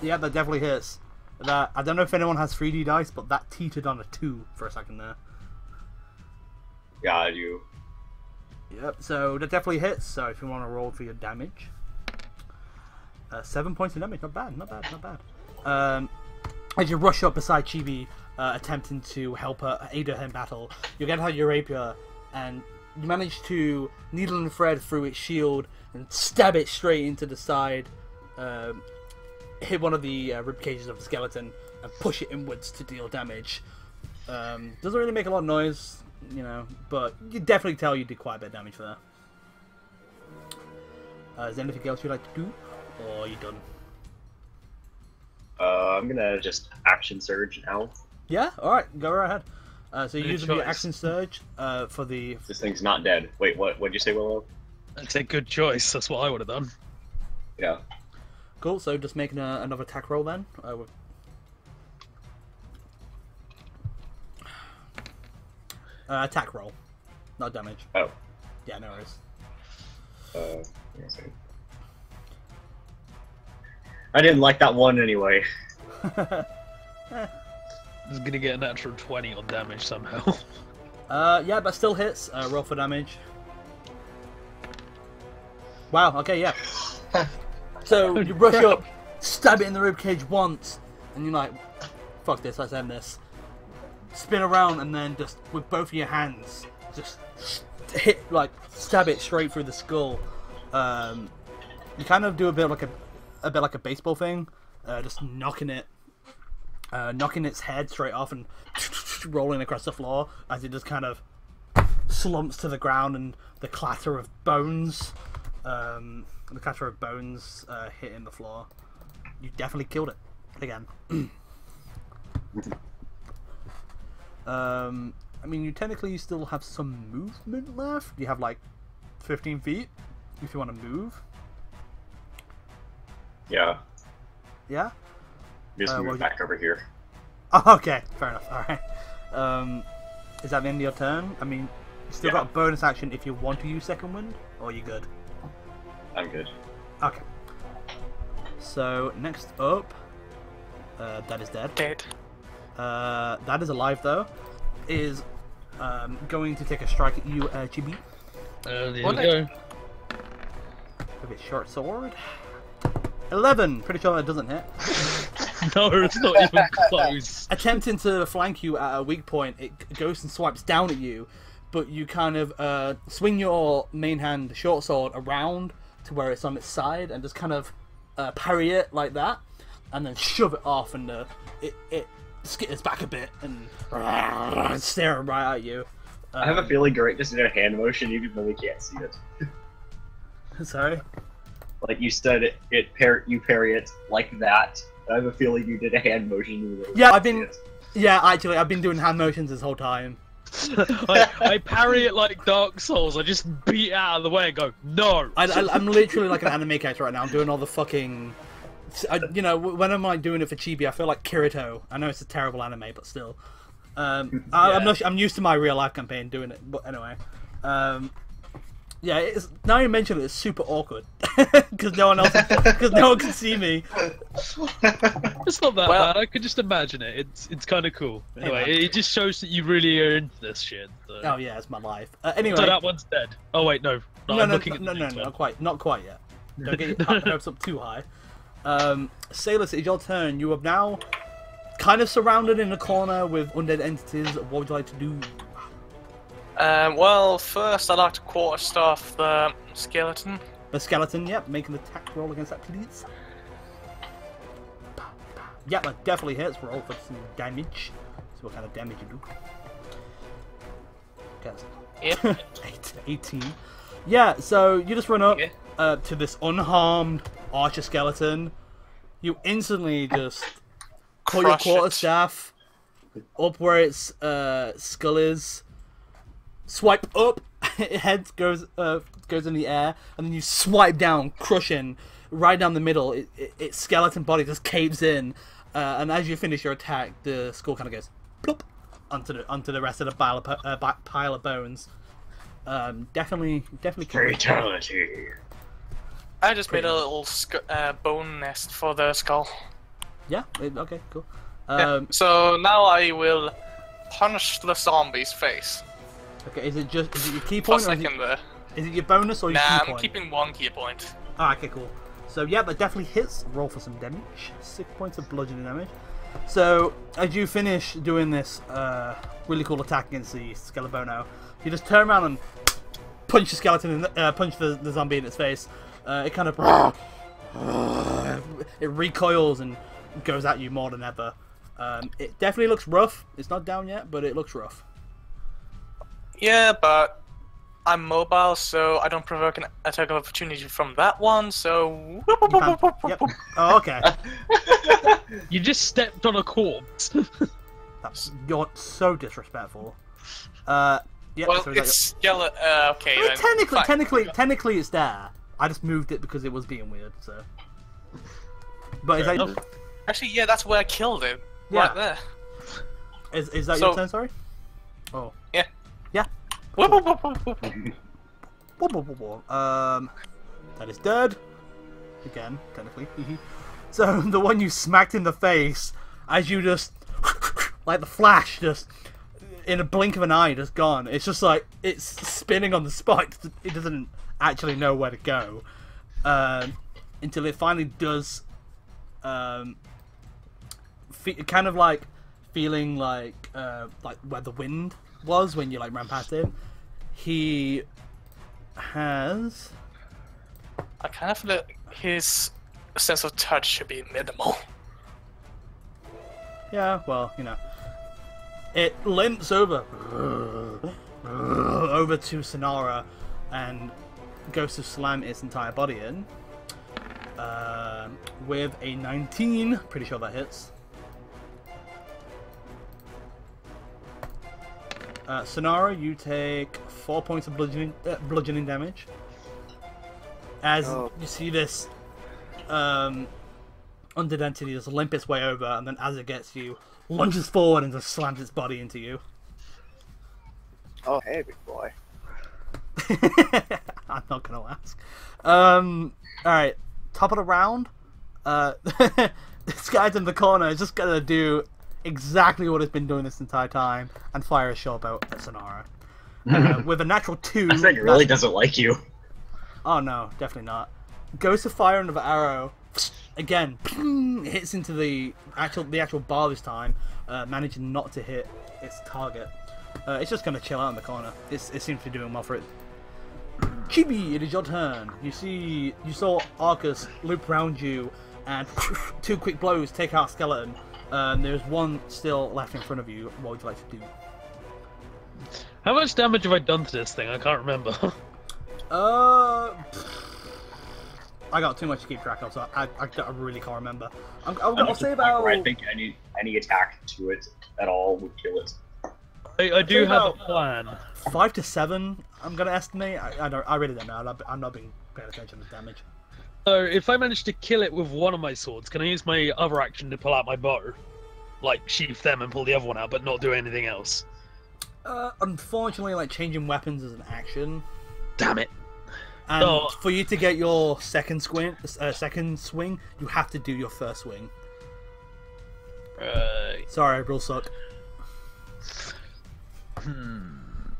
yeah, that definitely hits. That I don't know if anyone has 3D dice, but that teetered on a 2 for a second there. Got you. Yep, so that definitely hits. So if you want to roll for your damage, 7 points of damage. Not bad. Not bad. Not bad. As you rush up beside Chibi, attempting to help her, aid her in battle, you get out your rapier, and you manage to needle and thread through its shield and stab it straight into the side. Hit one of the rib cages of the skeleton and push it inwards to deal damage. Doesn't really make a lot of noise, you know, but you definitely tell you did quite a bit of damage for that. Is there anything else you'd like to do, or are you done? I'm gonna just action surge now. Yeah, alright, go right ahead. So you're using your action surge for the... This thing's not dead. Wait, what'd you say, Willow? That's a good choice. That's what I would have done. Yeah. Cool, so just making another attack roll then. Attack roll, not damage. Oh. Yeah, no worries. I didn't like that one anyway. He's gonna get a natural 20 on damage somehow. Yeah, but still hits. Roll for damage. Wow, okay, yeah. So you rush up, stab it in the ribcage once, and you're like, fuck this, let's end this. Spin around and then just, with both of your hands, just hit, like, stab it straight through the skull. You kind of do a bit like a baseball thing, just knocking its head straight off and rolling across the floor as it just kind of slumps to the ground, and the clatter of bones, hitting the floor. You definitely killed it again. I mean, you technically still have some movement left. You have like 15 feet if you want to move. Yeah. Yeah? Just move back over here. Oh, okay, fair enough. Alright. Is that the end of your turn? I mean, you still got a bonus action if you want to use Second Wind, or are you good? I'm good. Okay. So, next up, that is dead. Dead. That is alive though. Is going to take a strike at you, Chibi. There we go. With its short sword. 11! Pretty sure that doesn't hit. No, it's not even close. Attempting to flank you at a weak point, it goes and swipes down at you, but you kind of swing your main hand short sword around to where it's on its side and just kind of parry it like that, and then shove it off, and it skitters back a bit and staring right at you. I have a feeling Garrett just did a hand motion even though we can't see it. Sorry? Like you said, you parry it like that. I have a feeling you did a hand motion even though yeah, I've been doing hand motions this whole time. I parry it like Dark Souls. I just beat it out of the way and go, no! I'm literally like an anime character right now. I'm doing all the fucking... you know, when am I doing it for Chibi, I feel like Kirito. I know it's a terrible anime, but still. I'm used to my real life campaign doing it, but anyway. Yeah, now you mention it, it's super awkward because no one can see me. It's not that bad. I could just imagine it. It's kind of cool. Anyway, it just shows that you really are into this shit. So. Oh yeah, it's my life. Anyway, so that one's dead. Oh wait, no. No, not quite yet. Don't get your hopes up too high. Sailors, it's your turn. You are now kind of surrounded in a corner with undead entities. What would you like to do? Well, first I'd like to quarterstaff the skeleton. The skeleton, yep. Make an attack roll against that, please. Yeah, that definitely hits. Roll for some damage. See what kind of damage you do. Okay. Yep. 18. Yeah, so you just run up to this unharmed archer skeleton. You instantly just put your quarterstaff up where its skull is. Swipe up, head goes in the air, and then you swipe down, crushing right down the middle. Its skeleton body just caves in, and as you finish your attack, the skull kind of goes plop onto the rest of the pile of bones. Definitely. Fatality. I just made a little bone nest for the skull. Yeah. Okay. Cool. So now I will punch the zombie's face. Okay, is it your key point, or is it your bonus, or your key point? I'm keeping one key point. Ah, okay, cool. So yeah, that definitely hits. Roll for some damage. 6 points of bludgeoning damage. So as you finish doing this really cool attack against the Skeleton, you just turn around and punch the skeleton, punch the zombie in its face. It kind of it recoils and goes at you more than ever. It definitely looks rough. It's not down yet, but it looks rough. Yeah, but I'm mobile, so I don't provoke an attack of opportunity from that one, so... Yep. Oh, okay. You just stepped on a corpse. You're so disrespectful. Yeah, well, so it's skeleton... okay, I mean, then. technically it's there. I just moved it because it was being weird, so... But is that... Actually, yeah, that's where I killed it. Yeah. Right there. Is that your turn, sorry? Oh. Yeah. Yeah. That is dead. Again, technically. So, the one you smacked in the face, as you just... like the flash, just... in a blink of an eye, just gone. It's just like, it's spinning on the spot. It doesn't actually know where to go. Until it finally does... kind of like feeling like where the wind was when you like ran past him. He has... I kind of feel like his sense of touch should be minimal. Yeah, well, you know. It limps over to Sonara and goes to slam its entire body in. With a 19, pretty sure that hits. Sonara, you take 4 points of bludgeoning damage. As you see this undead entity just limp its way over, and then as it gets you, lunges forward and just slams its body into you. Oh, hey, big boy. I'm not gonna ask. Alright, top of the round. This guy's in the corner is just gonna do exactly what it's been doing this entire time and fire a short bow at Sonara. With a natural 2. I think it really doesn't like you. Oh no, definitely not. Goes to fire another arrow. Again, hits into the actual bar this time, managing not to hit its target. It's just gonna chill out in the corner. It seems to be doing well for it. Chibi, it is your turn. You saw Arcus loop around you, and 2 quick blows take out Skeleton. There's one still left in front of you. What would you like to do? How much damage have I done to this thing? I can't remember. I got too much to keep track of, so I really can't remember. I'll say about... I think any attack to it at all would kill it. I do have a plan. 5 to 7, I'm gonna estimate. I really don't know. I'm not being paying attention to damage. So if I manage to kill it with one of my swords, can I use my other action to pull out my bow? Like, sheath them and pull the other one out, but not do anything else? Unfortunately, like, changing weapons is an action. Damn it. And for you to get your second swing, you have to do your first swing. Sorry, rules suck.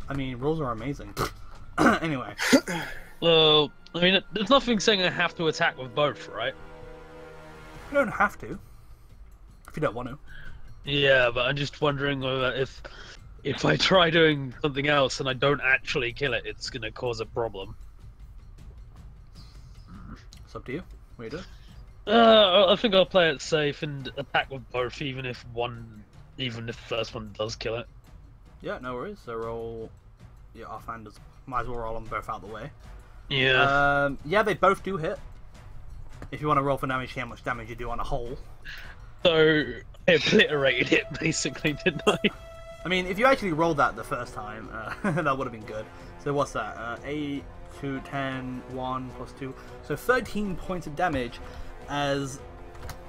I mean, rules are amazing. Anyway. Well, I mean, there's nothing saying I have to attack with both, right? You don't have to. If you don't want to. Yeah, but I'm just wondering whether if I try doing something else and I don't actually kill it, it's gonna cause a problem. It's up to you. What do you do? I think I'll play it safe and attack with both, even if the first one does kill it. Yeah, no worries. So roll. Yeah, offhanders. Might as well roll them both out of the way. Yeah. Yeah, they both do hit. If you want to roll for damage, see how much damage you do on a whole. So I obliterated it, basically, didn't I? I mean, if you actually rolled that the first time, that would have been good. So what's that? 8, 2, 10, 1 plus 2. So 13 points of damage as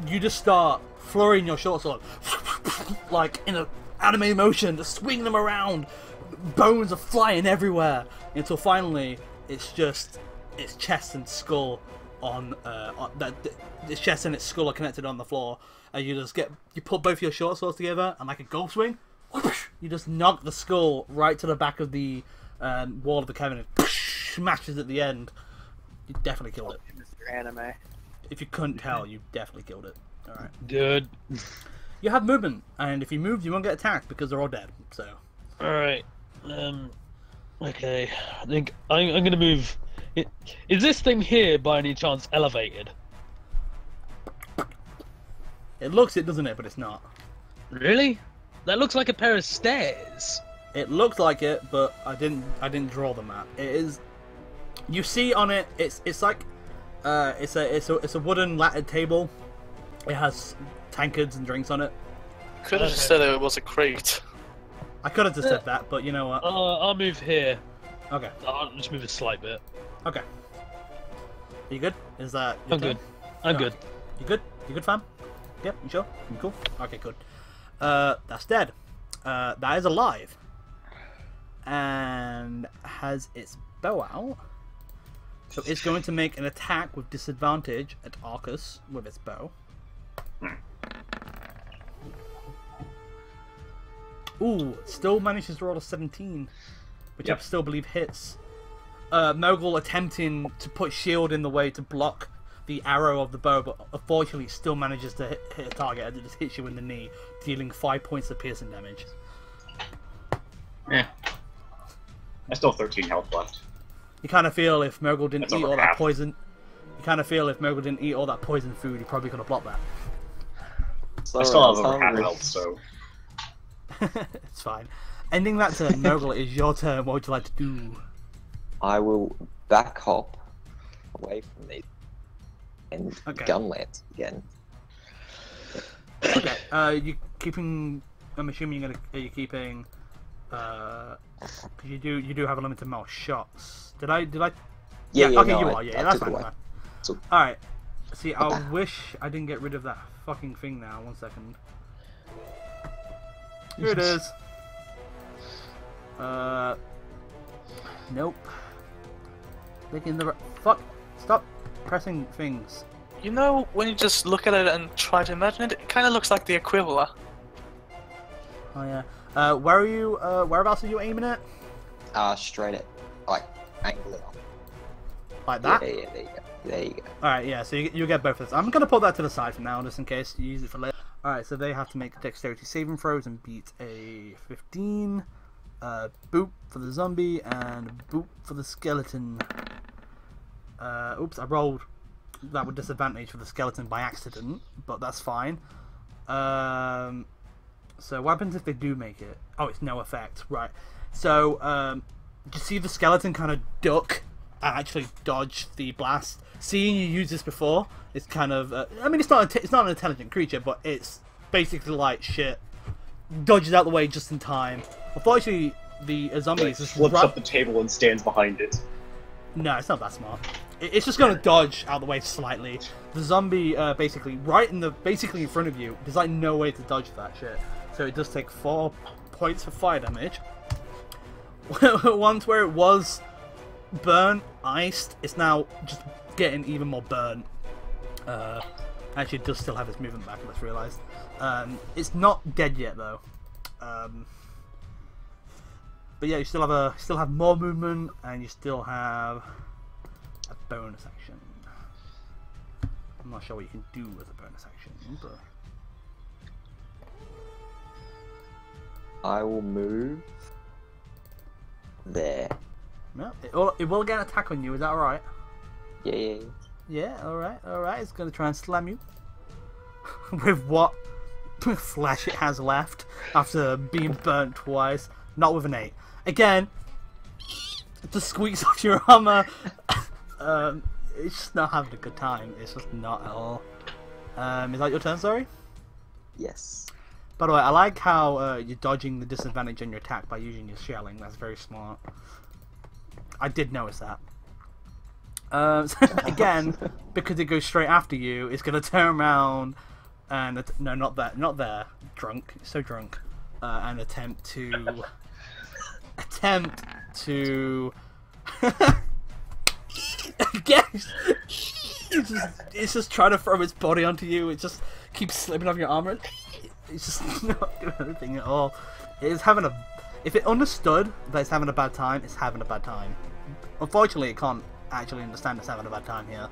you just start flurrying your short sword. Like, in an anime motion, just swing them around. Bones are flying everywhere. Until finally, it's just its chest and skull on that. Its chest and its skull are connected on the floor. And you put both your short swords together, and like a golf swing, you just knock the skull right to the back of the wall of the cabinet. Smashes at the end. You definitely kill it. Mr. Anime. if you couldn't tell, you definitely killed it. All right. Good. You have movement, and if you move, you won't get attacked because they're all dead. So. All right. Okay. I think I'm gonna move. Is this thing here by any chance elevated? It looks it, doesn't it? But it's not. Really? That looks like a pair of stairs. It looks like it, but I didn't draw the map. It is. You see on it, it's like, it's a wooden lattice table. It has tankards and drinks on it. Could have said it was a crate. I could have just said that, but you know what? I'll move here. Okay. I'll just move a slight bit. Okay. Are you good? Is that? I'm good. I'm good. You good? You good, fam? Yep. You sure? You cool? Okay, good. That's dead. That is alive. And has its bow out. So it's going to make an attack with disadvantage at Arcus with its bow. Ooh, still manages to roll a 17, which I still believe hits. Mogul attempting to put shield in the way to block the arrow of the bow, but unfortunately still manages to hit a target as it just hits you in the knee, dealing 5 points of piercing damage. Yeah. I still have 13 health left. You kind of feel if Mogul didn't That's eat over all that half. poison, you kind of feel if Mogul didn't eat all that poison food, he probably could have blocked that. I still have over half health, so... It's fine. Ending that turn, Mogul, it is your turn. What would you like to do? I will back hop away from these and gun lance again. Okay. You keeping? I'm assuming you're keeping. Because you do have a limited amount of shots. Did I? Yeah. Okay, No, you are. Yeah, that's fine. So, all right. See, I wish I didn't get rid of that fucking thing now. 1 second. Here it is. Nope. Clicking the fuck. Stop pressing things. You know, when you just look at it and try to imagine it, it kind of looks like the Aquila. Oh yeah. Where are you? Whereabouts are you aiming at? straight at, like, angle it up. Like that? Yeah, there you go. There you go. Alright, yeah, so you get both of this. I'm gonna put that to the side for now, just in case you use it for later. Alright, so they have to make dexterity saving throws and beat a 15. Boop for the zombie, and boop for the skeleton. Oops, I rolled that with disadvantage for the skeleton by accident, but that's fine. So what happens if they do make it? Oh, it's no effect, right. So, you see the skeleton kind of duck and actually dodge the blast. Seeing you use this before, it's kind of, I mean, it's not an intelligent creature, but it's basically like shit. Dodges out the way just in time. Unfortunately, the zombie is just flips up the table and stands behind it. No, it's not that smart. It's just gonna dodge out the way slightly. The zombie, basically in front of you. There's like no way to dodge that shit. So it does take 4 points of fire damage. Once where it was burnt, iced, it's now just getting even more burnt. Actually, it does still have its movement back. I just realised. It's not dead yet though. But yeah, you still have more movement, and you still have a bonus action. I'm not sure what you can do with a bonus action, but I will move there. well, it will get an attack on you. Is that alright? Yeah. Yeah, alright. It's going to try and slam you with what flesh it has left after being burnt twice. Not with an 8. Again, it just squeaks off your armor. It's just not having a good time. It's just not at all. Is that your turn, sorry? Yes. By the way, I like how you're dodging the disadvantage on your attack by using your shelling. That's very smart. I did notice that. Again, because it goes straight after you, it's going to turn around and... No, not there. Drunk. So drunk. And attempt to... Again, it's just trying to throw its body onto you. It just keeps slipping off your armor. It's just not doing anything at all. It is having a... If it understood that it's having a bad time, it's having a bad time. Unfortunately, it can't actually understand it's having a bad time here.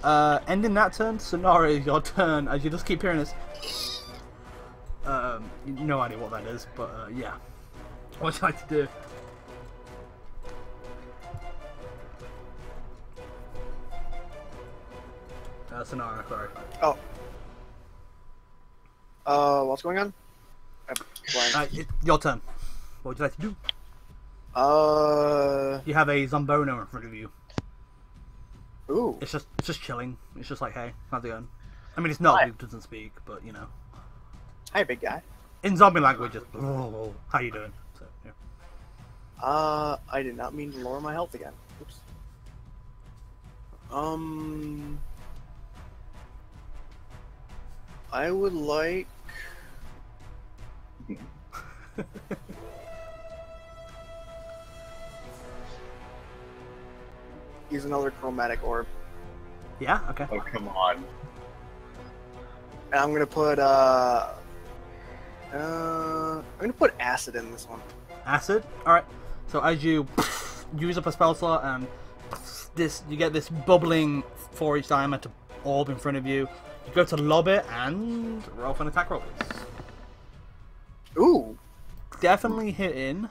Ending that turn, Sonara, your turn, as you just keep hearing this. No idea what that is, but yeah. What would you like to do? Sonara, sorry. What's going on? Your turn. What would you like to do? You have a Zombono in front of you. Ooh. It's just chilling. It's just like, hey, how's it going? I mean, it's not. It doesn't speak, but you know. Hi, big guy. In zombie language, it's how you doing? So, yeah. I did not mean to lower my health again. Oops. I would like. Use another chromatic orb. Yeah. Okay. Oh, come on. And I'm gonna put acid in this one. Acid. All right. So as you use up a spell slot, and you get this bubbling 4-inch diameter orb in front of you. You go to lob it and roll for an attack roll, please. Ooh. Definitely hitting.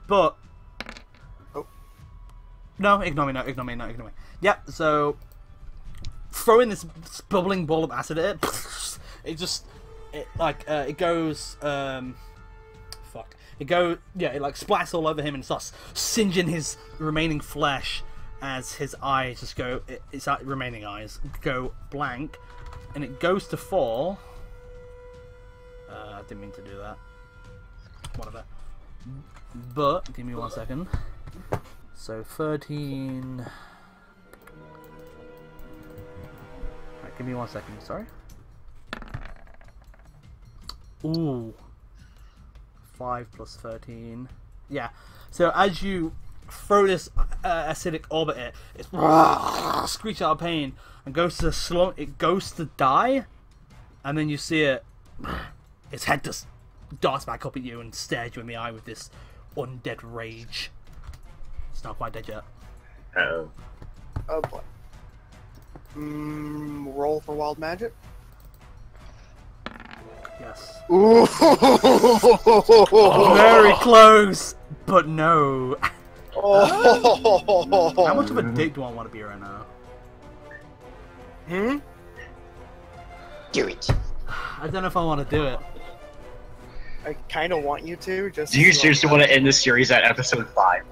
But no, ignore me. Yeah. So throwing this bubbling ball of acid at it, it goes it like splats all over him and starts singeing his remaining flesh as his eyes just go, its remaining eyes go blank, and it goes to fall. I didn't mean to do that. Whatever. But give me 1 second. So 13. Right, give me 1 second. Sorry. Ooh. 5 plus 13. Yeah. So as you throw this acidic orb at it, it screeches out of pain and goes to it goes to die, and then you see it. Its head just darts back up at you and stares you in the eye with this undead rage. It's not quite dead yet. Uh-oh. Oh boy. Roll for wild magic. Yes. Ooh. Very close, but no. Oh. How much of a dick do I want to be right now? Do it. I don't know if I want to do it. I kind of want you to. Just. Do you seriously want to end this series at episode 5?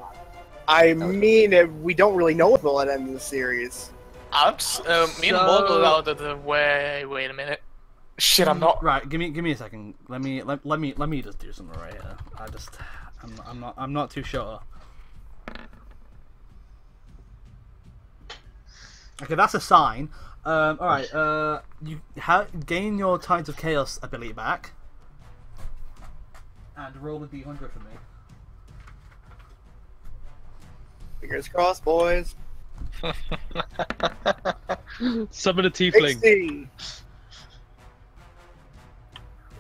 I mean, we don't really know what will end the series. I'm me and Morgul out of the way. Wait a minute. Shit, I'm not. Right, give me a second. Let me just do something right here. I'm not too sure. Okay, that's a sign. All right. You gain your Tides of Chaos ability back, and roll a d100 for me. Fingers crossed, boys. Summon a tiefling. 60.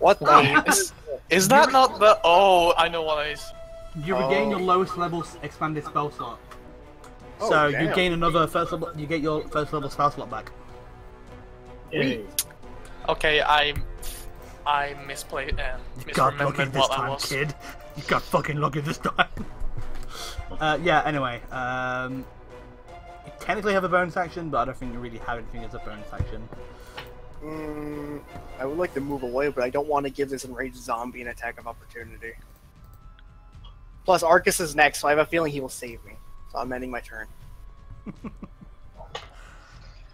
What the? Is that not the? Oh, I know what it is. You regain your lowest level expanded spell slot. Oh, So damn. you gain another first level. You get your first level spell slot back. Yay. Okay, I misplaced. You got lucky Misremembered this what that time, was. kid. You got fucking lucky this time. Yeah. Anyway, you technically have a bonus action, but I don't think you really have anything as a bonus action. I would like to move away, but I don't want to give this enraged zombie an attack of opportunity. Plus, Arcus is next, so I have a feeling he will save me. So I'm ending my turn.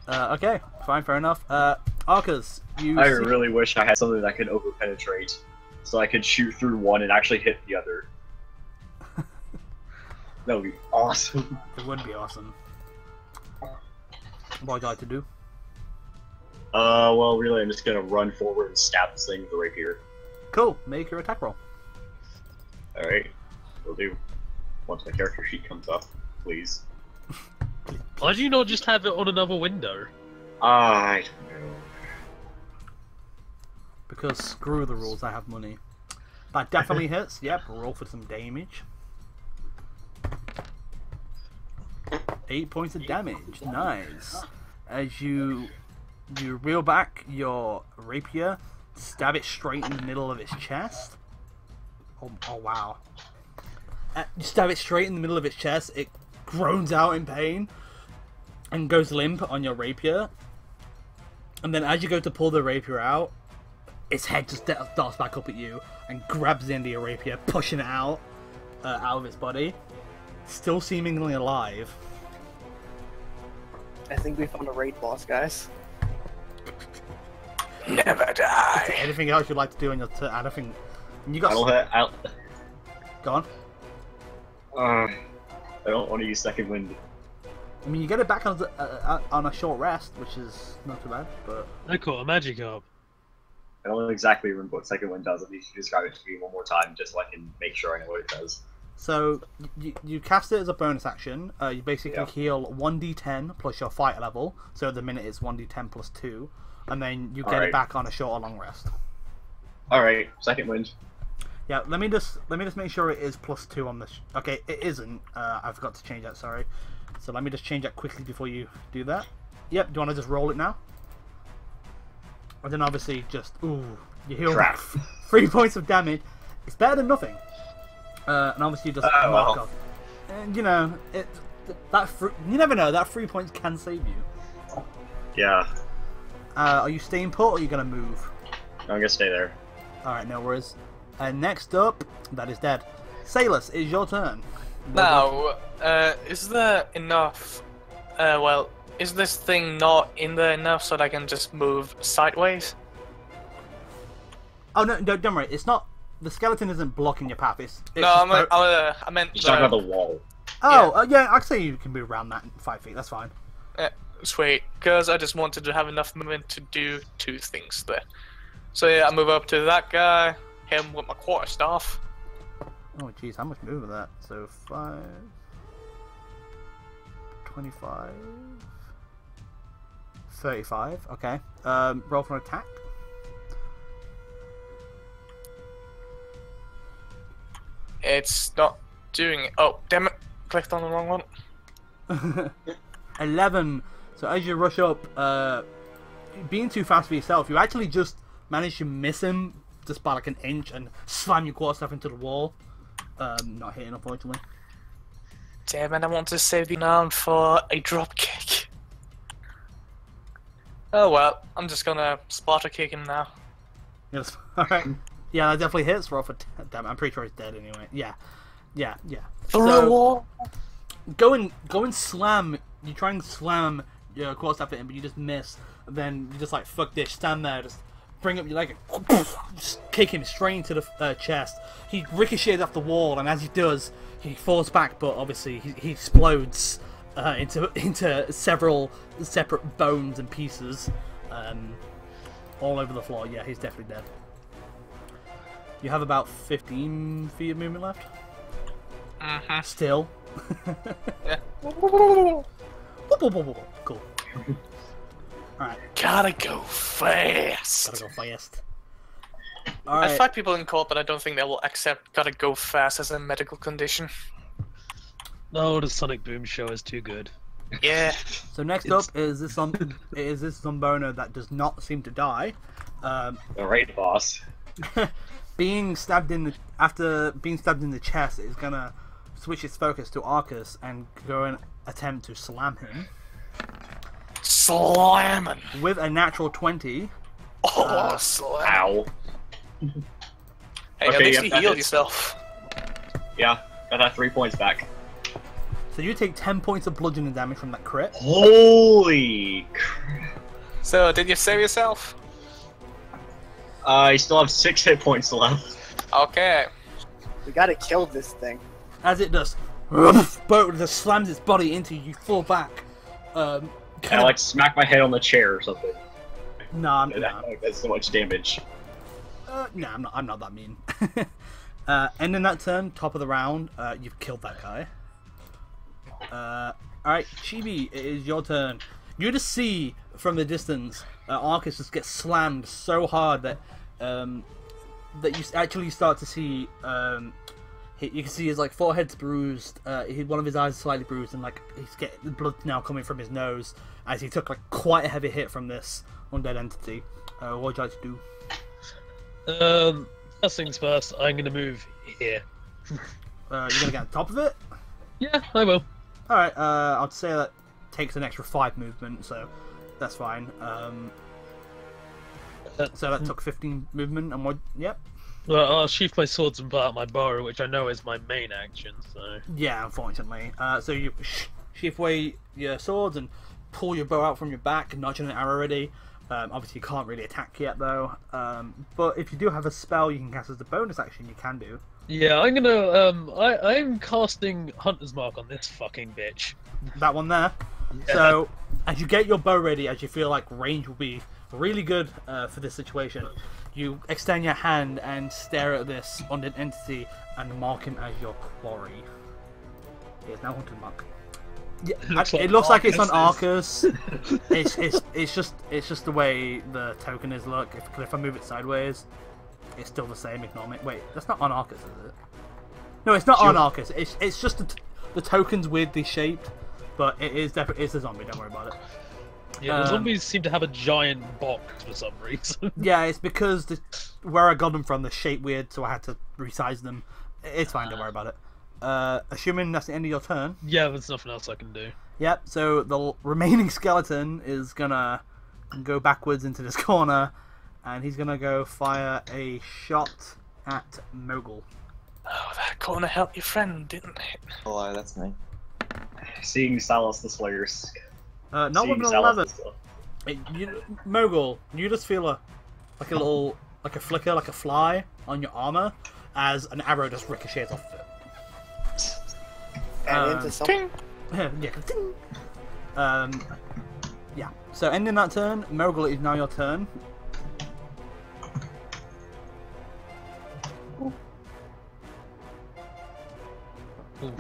Okay, fine, fair enough. Arcus, you. I really wish I had something that could over-penetrate, so I could shoot through one and actually hit the other. That would be awesome. It would be awesome. What would you like to do? Well, really, I'm just gonna run forward and stab this thing with the rapier. Cool. Make your attack roll. Alright, will do. Once my character sheet comes up, please. Why do you not just have it on another window? I don't know. Because screw the rules, I have money. That definitely hits. Yep, roll for some damage. 8 points of damage. Nice. As you reel back your rapier, stab it straight in the middle of its chest. Oh wow. You stab it straight in the middle of its chest. It groans out in pain and goes limp on your rapier. And then as you go to pull the rapier out, its head just darts back up at you and grabs the end of your rapier, pushing it out of its body. Still seemingly alive. I think we found a raid boss, guys. Never die. Anything else you'd like to do on your turn? I don't think you got. Go on. I don't want to use second wind. I mean, you get it back on a short rest, which is not too bad. But I caught a magic orb. I don't exactly remember what second wind does. I need you to describe it to me one more time, just so I can make sure I know what it does. So you cast it as a bonus action. You basically heal 1d10 plus your fight level. So at the minute it's 1d10 plus 2, and then you get it back on a short or long rest. All right, second wind. Yeah, let me just make sure it is plus 2 on this. Okay, it isn't. I forgot to change that. Sorry. So let me just change that quickly before you do that. Yep. Do you want to just roll it now? And then obviously just you heal 3 points of damage. It's better than nothing. And obviously just mark off. And you know you never know, that 3 points can save you. Yeah. Are you staying put or are you gonna move? I'm gonna stay there. Alright, no worries. And next up, that is dead. Salus, it's your turn. Now, is there enough? Is this thing not in there enough so that I can just move sideways? Oh no, don't worry. It's not. The skeleton isn't blocking your path. It's no, I meant. You're talking about the wall. Oh, yeah. I'd say you can move around that 5 feet. That's fine. Sweet, because I just wanted to have enough movement to do 2 things there. So yeah, I move up to that guy, hit him with my quarterstaff. Oh jeez, how much move is that? So 5, 25, 35. Okay. Roll for an attack. It's not doing it. Oh, damn it. Clicked on the wrong one. 11. So as you rush up, being too fast for yourself, you actually just manage to miss him just by like an inch and slam your quarterstaff into the wall. Not hitting, unfortunately. Damn it, I want to save the arm for a drop kick. Oh well, I'm just gonna Sparta kick him now. Yes. Alright. Yeah, that definitely hits. Roll for damn, I'm pretty sure he's dead anyway. Yeah. So, go and slam. You try and slam your quarterstaff at him, but you just miss. And then you just like, fuck this, stand there, just bring up your leg and just kick him straight into the chest. He ricochets off the wall, and as he does, he falls back, but obviously he explodes into several separate bones and pieces all over the floor. Yeah, he's definitely dead. You have about 15 feet of movement left. Still. Yeah. Cool. Alright. Gotta go fast. Gotta go fast. I Alright. fight people in court, but I don't think they will accept gotta go fast as a medical condition. No, the Sonic Boom show is too good. Yeah. So next up is this Zombono that does not seem to die. The raid boss. After being stabbed in the chest, it's gonna switch its focus to Arcus and go and attempt to slam him. Slamming! With a natural 20. Oh, slam. Ow. Hey, at least you healed yourself. Yeah, got that 3 points back. So you take 10 points of bludgeoning damage from that crit. Holy crap. So, did you save yourself? I still have 6 hit points left. Okay. We gotta kill this thing. As it does, boat just slams its body into you, fall back. I like smack my head on the chair or something. No, That's so much damage. no, I'm not that mean. Ending that turn, top of the round, you've killed that guy. Alright, Chibi, it is your turn. You just see from the distance, Arcus just gets slammed so hard that that you actually start to see You can see his like forehead's bruised. One of his eyes is slightly bruised, and like he's getting the blood now coming from his nose as he took like quite a heavy hit from this undead entity. What would you like to do? First things first. I'm gonna move here. You're gonna get on top of it? Yeah, I will. All right. I'd say that takes an extra 5 movement, so that's fine. So that took 15 movement, and what? Yep. Well, I'll sheath my swords and pull out my bow, which I know is my main action. So yeah, unfortunately. So you sheath away your swords and pull your bow out from your back, notching an arrow ready. Obviously, you can't really attack yet, though. But if you do have a spell you can cast as a bonus action, you can do. yeah, I'm gonna I'm casting Hunter's Mark on this fucking bitch. That one there. Yeah. So as you get your bow ready, as you feel like range will be really good for this situation, you extend your hand and stare at this undead entity and mark him as your quarry. He is now Hunter's Mark. Yeah, it looks like it's on Arcus. it's just the way the token is. Look, if I move it sideways, it's still the same. Ignore me. Wait, that's not on Arcus, is it? No, it's not on Arcus. It's just the token's weirdly shaped, but it is definitely a zombie. Don't worry about it. Yeah, the zombies seem to have a giant box for some reason. Yeah, it's because where I got them from, the shape weird, so I had to resize them. It's fine. Don't worry about it. Assuming that's the end of your turn. Yeah, there's nothing else I can do. Yep, so the remaining skeleton is gonna go backwards into this corner, and he's gonna go fire a shot at Mogul. Oh, that corner helped your friend, didn't it? Hello, that's me. Seeing Salas the Slayers. Not Seeing with an Salas 11. Mogul, you just feel a flicker, like a fly on your armor, as an arrow just ricochets off of it. And into something. Yeah, ting. Yeah. So ending that turn, Mogul, it is now your turn.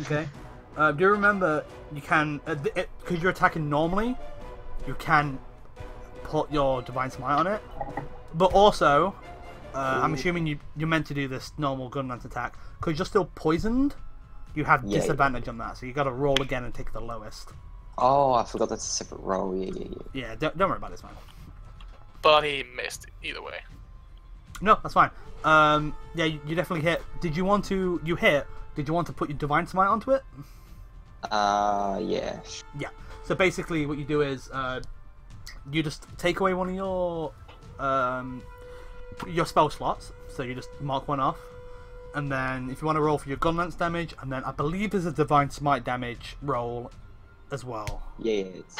Okay. Do you remember you can, because you're attacking normally, you can put your Divine Smite on it, but also, I'm assuming you're meant to do this normal gun lance attack because you're still poisoned. You have disadvantage on that, so you got to roll again and take the lowest. Oh, I forgot that's a separate roll. Yeah, don't worry about this, man. But he missed either way. No, that's fine. Yeah, you definitely hit. Did you want to? You hit. Did you want to put your Divine Smite onto it? Yeah. Yeah. So basically, what you do is you just take away one of your spell slots. So you just mark one off, and then if you want to roll for your gun lance damage, and then I believe there's a Divine Smite damage roll as well. Yeah, it's.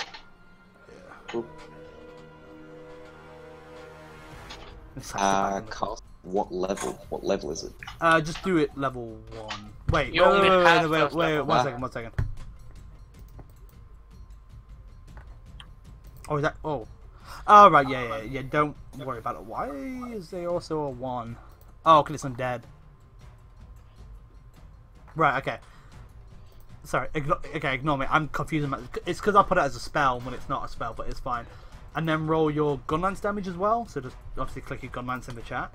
Yeah. Cast. What level? What level is it? Just do it level 1. Wait, You only have wait, first level. one second. Oh, is that? Oh, right, yeah. Don't worry about it. Why is there also a 1? Oh, because it's undead. Right. Okay. Sorry. Ignore me. I'm confused. It's because I put it as a spell when it's not a spell, but it's fine. And then roll your gun lance damage as well. So just obviously click your gun lance in the chat.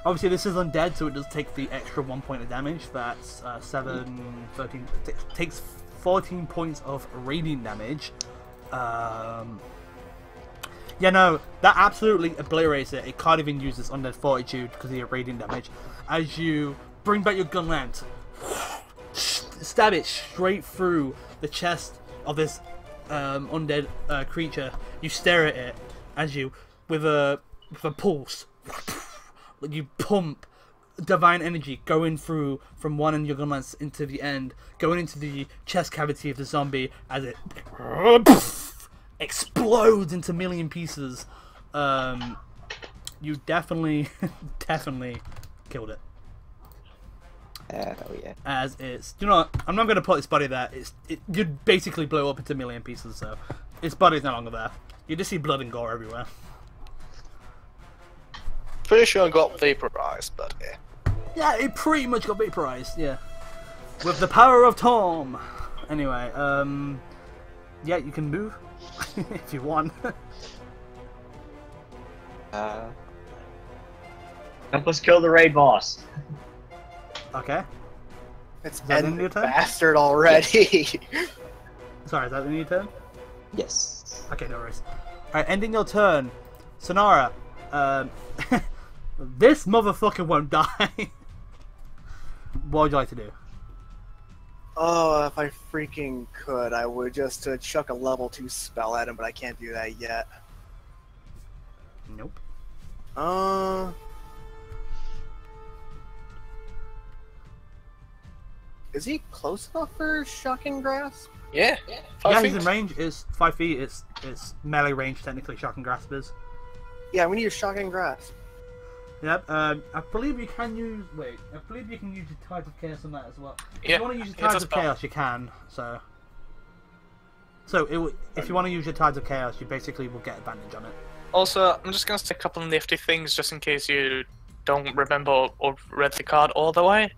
Obviously this is undead, so it does take the extra 1 point of damage. That's 7, 13. It takes 14 points of radiant damage. Yeah, no, that absolutely obliterates it. It can't even use this undead fortitude because of your radiant damage. As you bring back your gun lance, stab it straight through the chest of this undead creature. You stare at it as you, with a pulse, you pump divine energy going through from one end of your gun lance into the end, going into the chest cavity of the zombie as it explodes into a million pieces. You definitely killed it. Hell yeah. As it's, you know what, I'm not going to put its body there. You basically blow up into a million pieces, so its body's no longer there. You just see blood and gore everywhere. Pretty sure I got vaporized, but yeah. Yeah, it pretty much got vaporized, yeah. With the power of Tom. Anyway, yeah, you can move if you want. Help us kill the raid boss. Okay. It's that the end of ended, your turn? bastard already. Sorry, is that the end of your turn? Yes. Okay, no worries. Alright, ending your turn. Sonara, this motherfucker won't die. What would you like to do? Oh, if I freaking could, I would just chuck a level 2 spell at him, but I can't do that yet. Nope. Is he close enough for shocking grasp? Yeah. Yeah, 5 he's feet. in range. It's 5 feet. It's melee range technically. Shocking grasp is. Yeah, we need a shocking grasp. Yep. I believe you can use. Wait. I believe you can use your Tides of Chaos on that as well. If Yeah, you want to use your it's a Tides of spell. Chaos, you can. If you want to use your Tides of Chaos, you basically will get advantage on it. Also, I'm just gonna say a couple of nifty things just in case you don't remember or read the card all the way.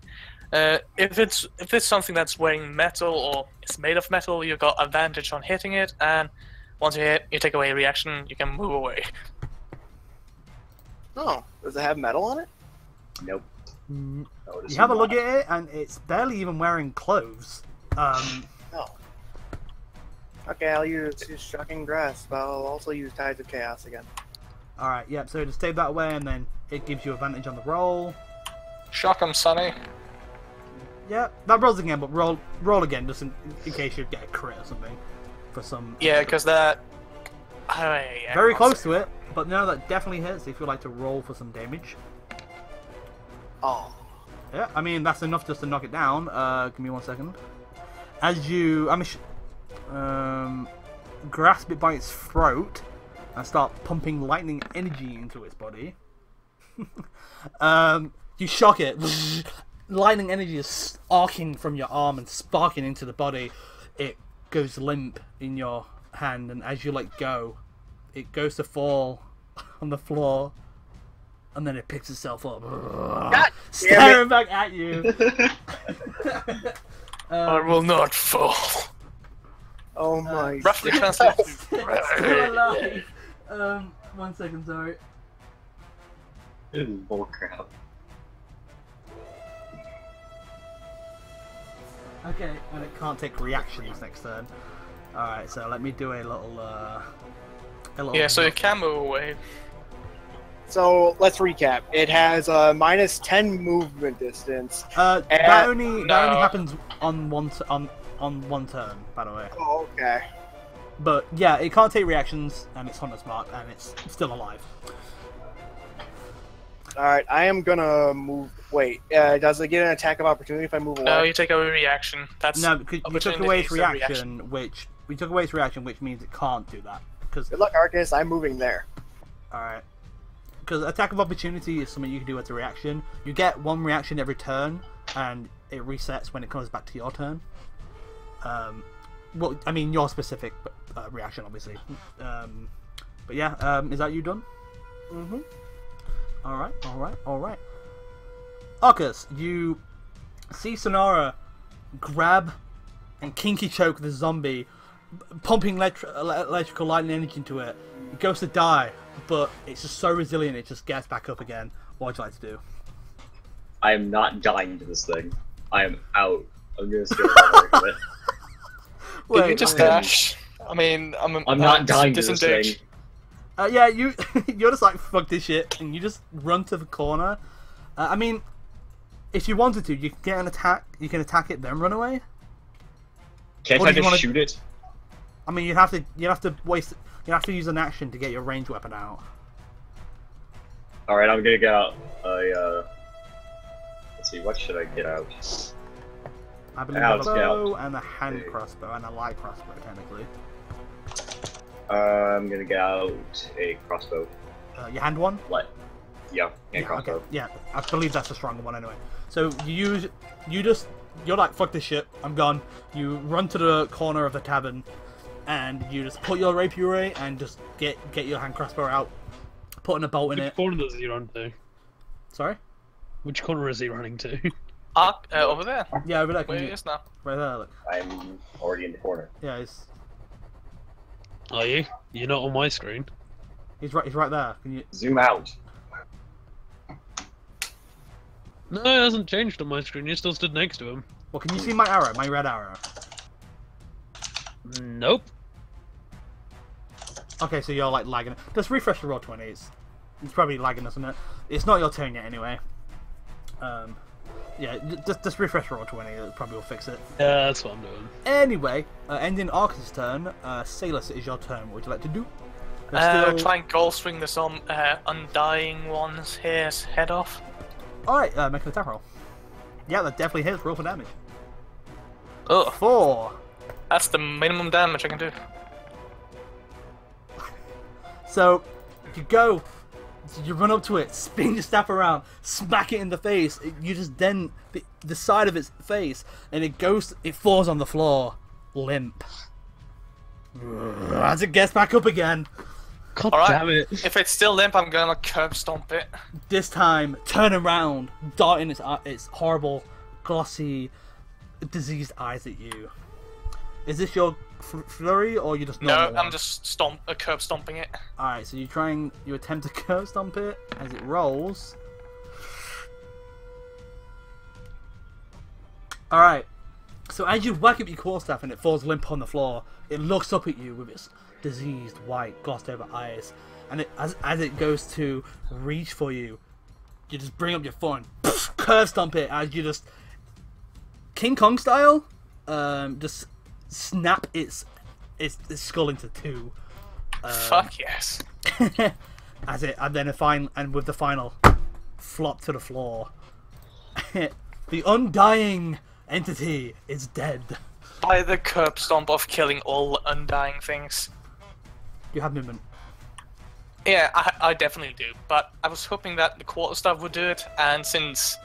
If it's something that's weighing metal or it's made of metal, you got advantage on hitting it, and once you hit, you take away a reaction, you can move away. Oh, does it have metal on it? Nope. Mm, No, it You is have a look not. at it, and it's barely even wearing clothes. No. Okay, I'll use his shocking grasp. I'll also use Tides of Chaos again. Alright, yep, so just stay that way, and then it gives you advantage on the roll. Shock 'em, Sonny. Yep, that rolls again, but roll again, just in case you get a crit or something. For some... Yeah, because that. Oh, yeah, Very one close second. to it, but no, that definitely hits if you like to roll for some damage. Oh. Yeah, I mean, that's enough just to knock it down. Give me 1 second. As you... grasp it by its throat and start pumping lightning energy into its body. You shock it. Lightning energy is arcing from your arm and sparking into the body. It goes limp in your hand, and as you let go, it goes to fall on the floor, and then it picks itself up, staring back at you. I will not fall. Oh my Roughly God. translated. Still alive. 1 second, sorry. This is bullcrap. Okay, and it can't take reactions next turn. Alright, so let me do a little, Yeah, so you can move away. So let's recap. It has a minus 10 movement distance. that only No. happens on one turn, by the way. Oh, okay. But yeah, it can't take reactions, and it's Hunter's Mark, and it's still alive. Alright, I am gonna move. Wait, does it get an attack of opportunity if I move away? No, you take away reaction. That's No, because you took opportunity away its is a reaction, which means it can't do that. Because Good luck, Arcus. I'm moving there. alright, because attack of opportunity is something you can do as a reaction. You get one reaction every turn, and it resets when it comes back to your turn. Well, I mean your specific reaction, obviously. But yeah, is that you done? Mm-hmm. Alright. Arcus, you see Sonara grab and kinky choke the zombie, pumping electrical lightning energy into it. It goes to die, but it's just so resilient it just gets back up again. What would you like to do? I am not dying to this thing. I am out. I'm gonna stay right with it. Did you just wait. dash? I mean, I'm not dying to this disengage. thing. Yeah, you're just like, fuck this shit, and you just run to the corner. I mean, if you wanted to, you can get an attack. You can attack it, then run away. Can't Or I do you just wanna- shoot it? I mean, you have to waste. You have to use an action to get your ranged weapon out. Alright, I'm gonna get out let's see, what should I get out? I believe Now a let's get bow out. and a hand crossbow and a light crossbow, technically. I'm gonna get out a crossbow. Your hand one? What? Yeah, and crossbow. Okay. Yeah, I believe that's a stronger one anyway. So you're like, fuck this shit, I'm gone. You run to the corner of the tavern, and you just put your rapier away and just get your hand crossbow out, putting a bolt in Which it. corner does he run to? Sorry? Which corner is he running to? Over there. Yeah, over there. Where he is now. Right there, look. I'm already in the corner. Yeah, he's Are you? You're not on my screen. right there. Can you? Zoom out. No, it hasn't changed on my screen. You still stood next to him. Well, can you see my arrow, my red arrow? Nope. Okay, so you're like lagging. Just refresh the Roll20. It's probably lagging, isn't it? It's not your turn yet, anyway. Yeah, just refresh Roll20. It probably will fix it. Yeah, that's what I'm doing. Anyway, ending Arcus' turn. Salus, it is your turn. What would you like to do? Try and goal swing this undying one's head off. Alright, make an attack roll. Yeah, that definitely hits. Roll for damage. Oh, 4. that's the minimum damage I can do. So, you run up to it, spin your staff around, smack it in the face. You just dent the side of its face, and it falls on the floor, limp. As it gets back up again. God Alright, damn it. if it's still limp, I'm gonna curb stomp it. This time, turn around, darting its horrible, glossy, diseased eyes at you. Is this your flurry, or you just No, normal I'm one? just curb stomping it. Alright, so you attempt to curve stomp it as it rolls. Alright, so as you whack up your quarterstaff and it falls limp on the floor, it looks up at you with its diseased, white, glossed over eyes, and as it goes to reach for you, you just bring up your foot and curve stomp it as you just King Kong style, just snap its skull into two. Fuck yes. And with the final flop to the floor. The undying entity is dead. By the curb stomp of killing all undying things. You have movement. Yeah, I definitely do, but I was hoping that the quarterstaff would do it, and since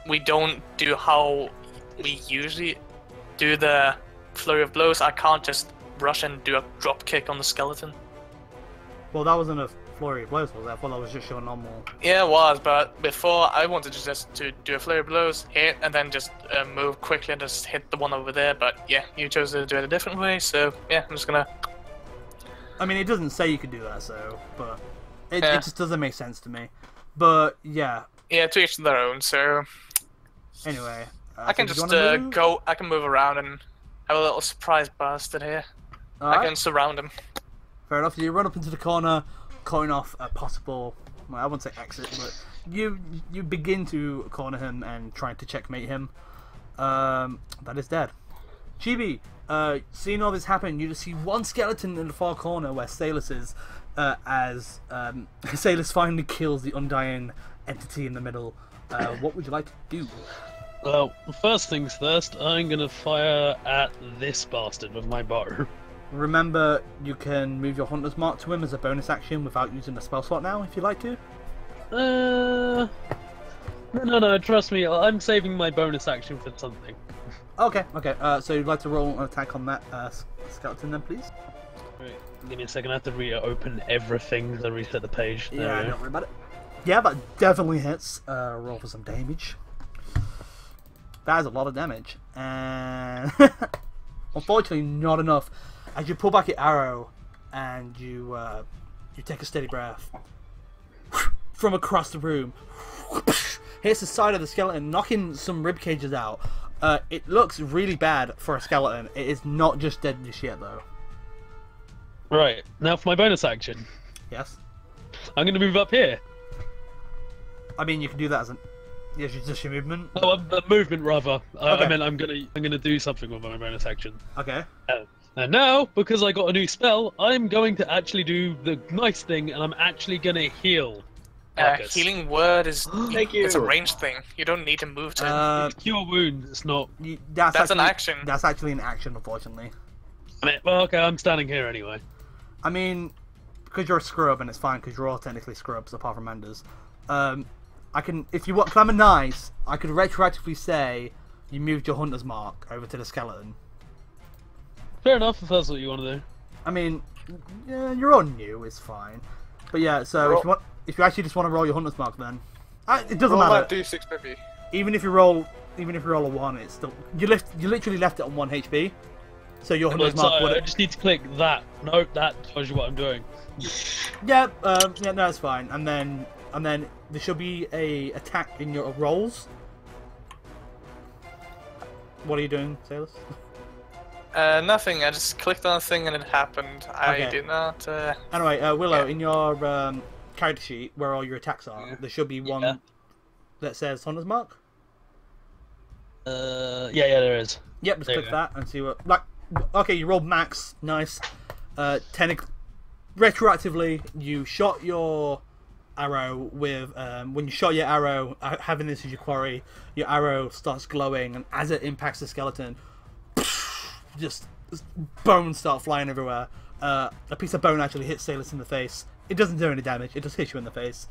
we don't do how we usually do the flurry of blows, I can't just rush and do a drop kick on the skeleton. Well, that wasn't a flurry of blows, was it? I thought that was just your normal. Yeah, it was, but before I wanted to just to do a flurry of blows, hit, and then just move quickly and just hit the one over there, but yeah, you chose to do it a different way, so yeah, I'm just gonna... I mean, it doesn't say you could do that, so, but it just doesn't make sense to me. But yeah. Yeah, to each their own, so... Anyway. I can so just move? I can move around and have a little surprise bastard here. I can surround him. Fair enough. You run up into the corner, cutting off a possible, well, I wouldn't say exit, but you begin to corner him and trying to checkmate him. That is dead. Chibi, seeing all this happen, you just see one skeleton in the far corner where Salus is, as Salus finally kills the undying entity in the middle. What would you like to do? Well, first things first, I'm gonna fire at this bastard with my bow. Remember, you can move your Hunter's Mark to him as a bonus action without using the spell slot now, if you'd like to. No, trust me, I'm saving my bonus action for something. Okay. So you'd like to roll an attack on that skeleton then, please? Right, give me a second, I have to reopen everything to reset the page. There Yeah, we go. don't worry about it. Yeah, that definitely hits. Roll for some damage. That is a lot of damage. And unfortunately not enough. As you pull back your arrow and you take a steady breath from across the room, hits the side of the skeleton, knocking some rib cages out. It looks really bad for a skeleton. It is not just dead just yet, though. Right, now for my bonus action. Yes. I'm gonna move up here. I mean, you can do that as just your movement. Oh, the movement rather. Okay. I meant I'm gonna do something with my bonus action. Okay. And now, because I got a new spell, I'm going to actually do the nice thing, and I'm actually gonna heal. Marcus. Healing word is Thank you. It's a ranged thing. You don't need to move to It's cure wounds. It's not. That's actually, an action. That's actually an action, unfortunately. I mean, well, okay, I'm standing here anyway. I mean, because you're a scrub, and it's fine because you're all technically scrubs apart from Manders. I can, if you want, because I'm a nice, I could retroactively say you moved your Hunter's Mark over to the skeleton. Fair enough, if that's what you want to do. I mean, yeah, you're all new, it's fine. But yeah, so if you actually just want to roll your Hunter's Mark, then it doesn't roll matter. that D6, baby. Even if you roll a 1, it's still you literally left it on 1 HP. So your Hunter's Mark would. I just need to click that. No, that tells you what I'm doing. Yeah, no, it's fine. And then and then there should be a attack in your rolls. What are you doing, Salus? Nothing. I just clicked on a thing and it happened. Okay. I did not. Anyway, Willow, yeah. in your character sheet, where all your attacks are, there should be one that says Hunter's Mark. Yeah, there is. Yep, just click that and see what. Like, okay, you rolled max, nice. Retroactively, you shot your arrow with. When you shot your arrow, having this as your quarry, your arrow starts glowing, and as it impacts the skeleton, just bones start flying everywhere. A piece of bone actually hits Salus in the face. It doesn't do any damage, it just hits you in the face.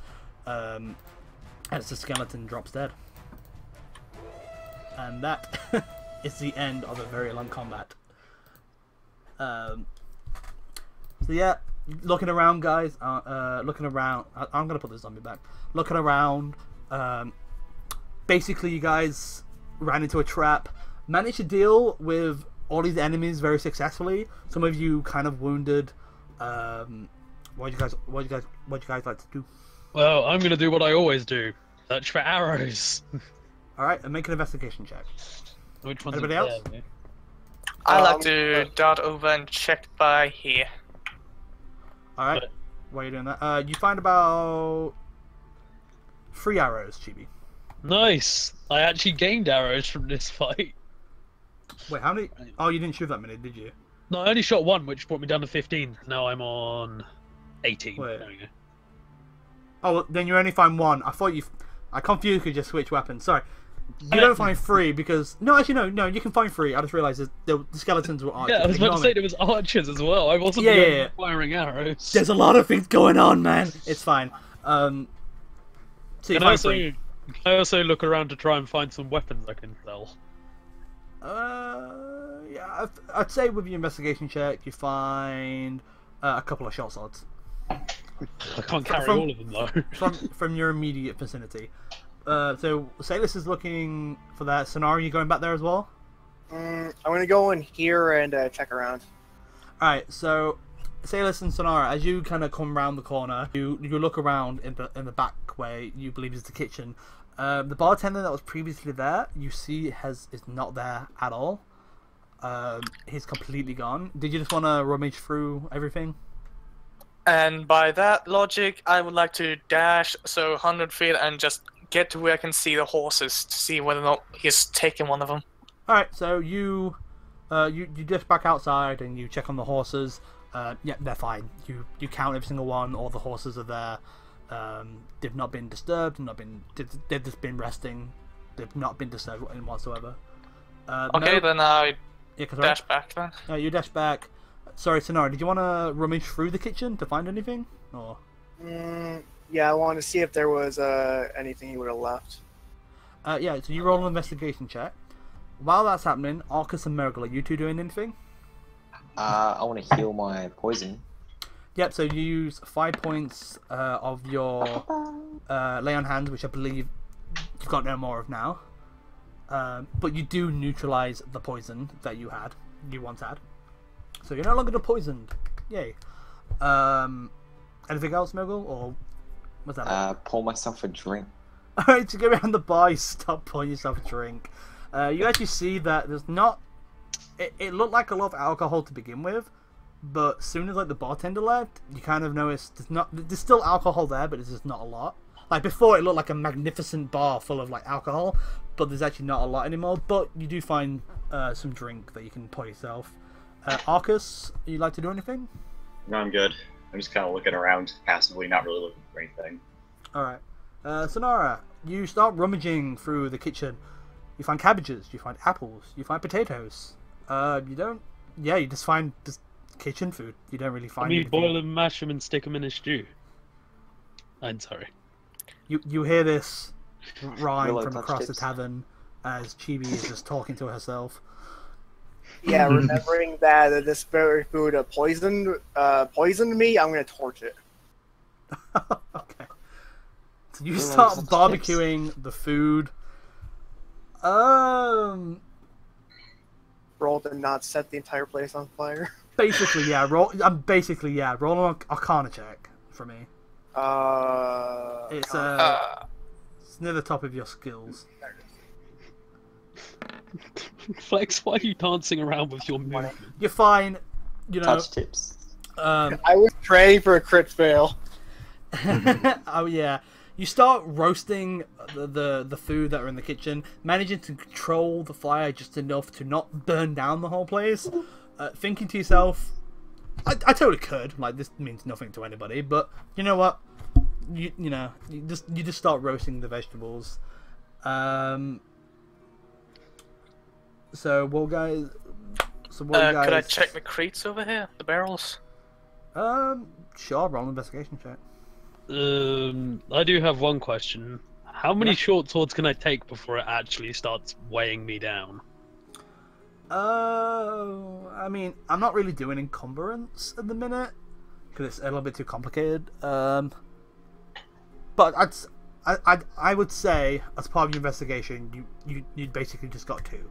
As the skeleton drops dead. And that is the end of a very long combat. So yeah, looking around, guys. Looking around. I'm gonna put the zombie back. Looking around. Basically, you guys ran into a trap. Managed to deal with all these enemies very successfully. Some of you kind of wounded. What you guys like to do? Well, I'm gonna do what I always do. Search for arrows. All right, and make an investigation check. Which one's Anybody else? I like to dart over and check by here. All right, while you're doing that, you find about 3 arrows, Chibi. Nice. I actually gained arrows from this fight. Wait, how many? Oh, you didn't shoot that many, did you? No, I only shot one, which brought me down to 15. Now I'm on 18. Wait. There we go. Oh, well, then you only find 1. I thought I confused because you just switch weapons. Sorry. You don't find 3 because... No, actually, no, you can find 3. I just realised the skeletons were archers. Yeah, I was about to say there was archers as well. I wasn't firing arrows. There's a lot of things going on, man. It's fine. So you find 3. I also look around to try and find some weapons I can sell. Yeah, I'd say with your investigation check, you find a couple of short swords. I can't carry all of them though. from your immediate vicinity. So Salus is looking for that. Sonara, you going back there as well? I'm gonna go in here and check around. All right. So Salus and Sonara, as you kind of come around the corner, you look around in the back way you believe is the kitchen. The bartender that was previously there, you see is not there at all. He's completely gone. Did you just want to rummage through everything? And by that logic, I would like to dash 100 feet and just get to where I can see the horses to see whether or not he's taken one of them. All right, so you dash back outside and you check on the horses. Yeah, they're fine. You count every single one. All the horses are there. They've not been disturbed. They've just been resting. They've not been disturbed whatsoever. Okay, then I dash back then. You dash back. Sorry, Sonara, did you want to rummage through the kitchen to find anything? Or? Yeah, I wanted to see if there was anything he would have left. Yeah, so you roll an investigation check. While that's happening, Arcus and Miracle, are you two doing anything? I want to heal my poison. Yep, so you use 5 points of your lay on hands, which I believe you've got no more of now. But you do neutralize the poison that you once had. So you're no longer poisoned. Yay. Anything else, Miracle, or was that Pour myself a drink. Alright, to go around the bar, you stop pouring yourself a drink. You actually see that there's not... It looked like a lot of alcohol to begin with, but as soon as the bartender left, you kind of notice there's still alcohol there, but there's just not a lot. Like before, it looked like a magnificent bar full of alcohol, but there's actually not a lot anymore. But you do find some drink that you can pour yourself. Arcus, you like to do anything? No, I'm good. I'm just kind of looking around passively, not really looking for anything. Alright. Sonara, you start rummaging through the kitchen. You find cabbages, you find apples, you find potatoes. You don't... Yeah, you just find just kitchen food. You don't really find anything. Boil them, mash them, and stick them in a stew. I'm sorry. You hear this rhyme Willow from across the chips. tavern as Chibi is just talking to herself. Yeah, remembering that this very food poisoned me, I'm gonna torch it. Okay. So you Willow start chips. barbecuing the food. Roll to not set the entire place on fire. Basically, yeah. Roll an Arcana check for me. It's near the top of your skills. Flex, why are you dancing around with your movement? You're fine. You know. Touch tips. I was praying for a crit fail. Oh yeah. You start roasting the food that are in the kitchen, managing to control the fire just enough to not burn down the whole place. Thinking to yourself, I totally could. Like, this means nothing to anybody, but you know what? You just start roasting the vegetables. So what guys? Could I check the crates over here? The barrels? Sure. Roll an investigation check. I do have one question. How many short swords can I take before it actually starts weighing me down? I mean, I'm not really doing encumbrance at the minute because it's a little bit too complicated. But I would say as part of your investigation, you basically just got 2.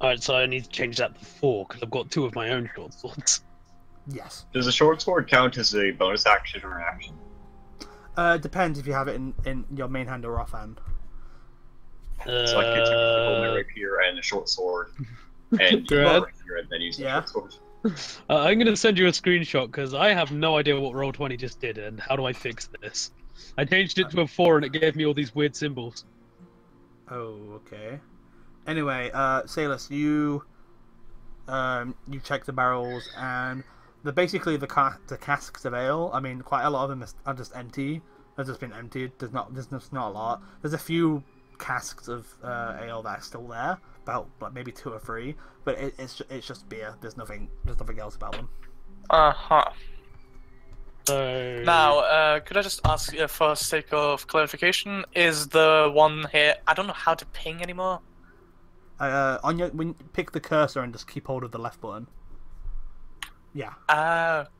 Alright, so I need to change that to 4 because I've got 2 of my own short swords. Yes. Does a short sword count as a bonus action or an action? Depends if you have it in your main hand or offhand. So I could hold my rapier and a short sword, and use my rapier and then use the short sword. I'm going to send you a screenshot because I have no idea what Roll20 just did and how do I fix this. I changed it to a 4 and it gave me all these weird symbols. Oh, okay. Anyway, Salus, you check the barrels and basically the casks of ale. I mean, quite a lot of them are just empty. They've just been emptied. There's just not a lot. There's a few casks of ale that are still there, about like maybe 2 or 3. But it's just beer. There's nothing else about them. So now, could I just ask, for sake of clarification, is the one here? I don't know how to ping anymore. When you pick the cursor and just keep hold of the left button. Yeah.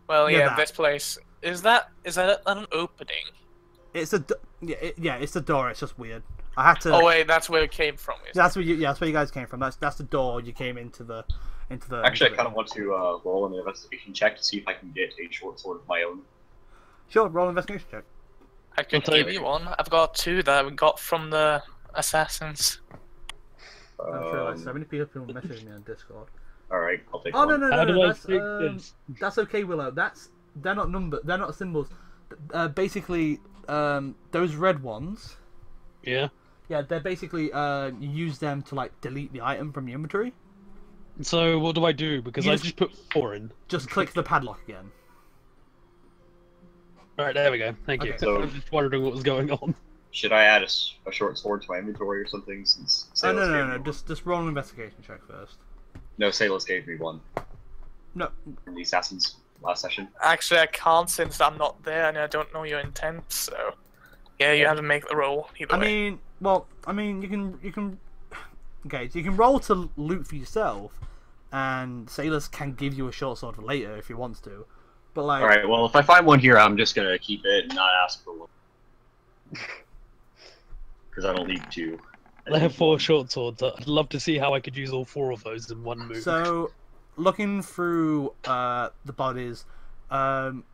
Well, yeah. This place is that an opening? It's a it's a door. It's just weird. I had to. Oh wait, that's where it came from. That's where you guys came from. That's the door you came into the. Actually, I kind of want to roll an investigation check to see if I can get a short sword of my own. Sure, roll an investigation check. I can give you one. I've got 2 that we got from the assassins. I'm sure like so many people messaging me on Discord. Alright, I'll take one. one. No, that's okay, Willow. They're not numbers. They're not symbols. Basically, those red ones. yeah. Yeah, they're basically you use them to like delete the item from your inventory. So what do I do? Because I just put 4 in. Just click the padlock again. Alright, there we go. Thank you. So- I was just wondering what was going on. Should I add a short sword to my inventory or something? Since Salus gave me one? Just roll an investigation check first. No, Salus gave me one No. from the assassins last session. Actually, I can't since I'm not there and I don't know your intent. So, yeah, you have to make the roll. Either way. You can. Okay, so you can roll to loot for yourself, and Salus can give you a short sword for later if he wants to. But like. All right. Well, if I find one here, I'm just gonna keep it and not ask for one. Because I don't need to. I have 4 short swords. I'd love to see how I could use all 4 of those in one move. So, looking through the bodies, looking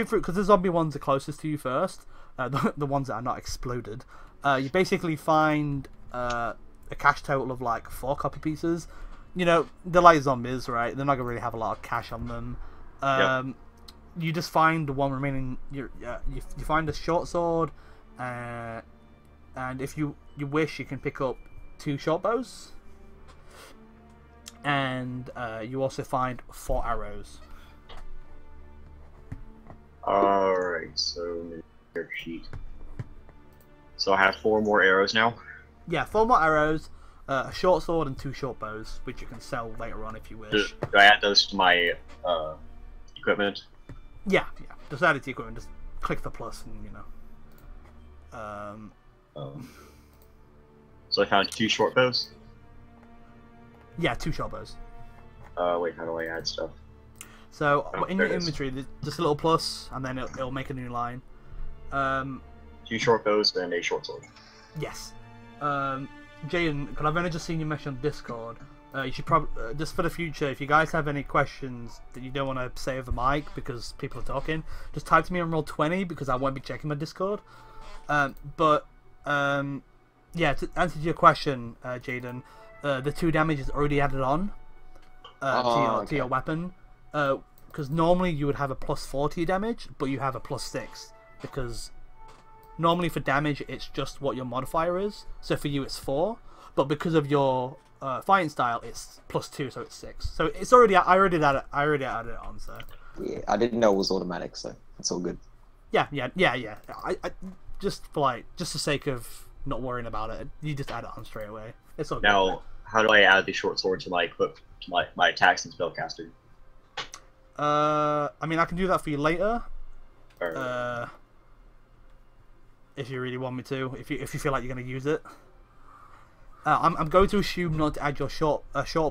through because the zombie ones are closest to you first, the ones that are not exploded. You basically find a cash total of like 4 copper pieces. You know, they're like zombies, right? They're not gonna really have a lot of cash on them. You just find the one remaining. You find a short sword. And if you wish, you can pick up 2 short bows, and you also find 4 arrows. Alright, so sheet. So I have 4 more arrows now. Yeah, 4 more arrows, a short sword, and 2 short bows, which you can sell later on if you wish. Do I add those to my equipment? Yeah. Just add it to your equipment. Just click the plus, and you know. So I found 2 short bows. Yeah, 2 short bows. Wait, how do I add stuff? So in your there it is. inventory, there's just a little plus, and then it'll make a new line. 2 short bows and a short sword. Yes. Jaden, because I've only just seen you mention on Discord. You should probably just for the future, if you guys have any questions that you don't want to say over mic because people are talking, just type to me on Roll20 because I won't be checking my Discord. Yeah, to answer your question, Jaden, the 2 damage is already added on to your weapon. Because normally you would have a +4 to your damage, but you have a +6 because normally for damage it's just what your modifier is. So for you it's 4, but because of your fighting style, it's +2, so it's 6. So it's already I already added it on. So yeah, I didn't know it was automatic, so it's all good. Yeah. I just for just the sake of not worrying about it, you just add it on straight away. It's all good. Now, how do I add the short sword to my equip to my attacks and spellcaster? I mean, I can do that for you later. Or... if you really want me to, if you feel like you're going to use it. I'm going to assume not to add your short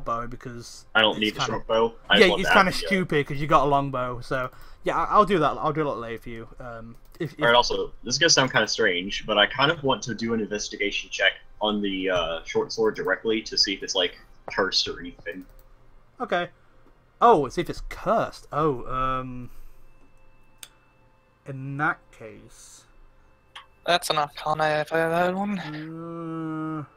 bow because I don't need the short bow. It's kind of stupid because you got a long bow. So yeah, I'll do that. I'll do it later for you. Alright, also, this is gonna sound kind of strange, but I kind of want to do an investigation check on the short sword directly to see if it's like cursed or anything. Okay. Oh, see if it's cursed. Oh, in that case, that's an Arcana if I ever heard one.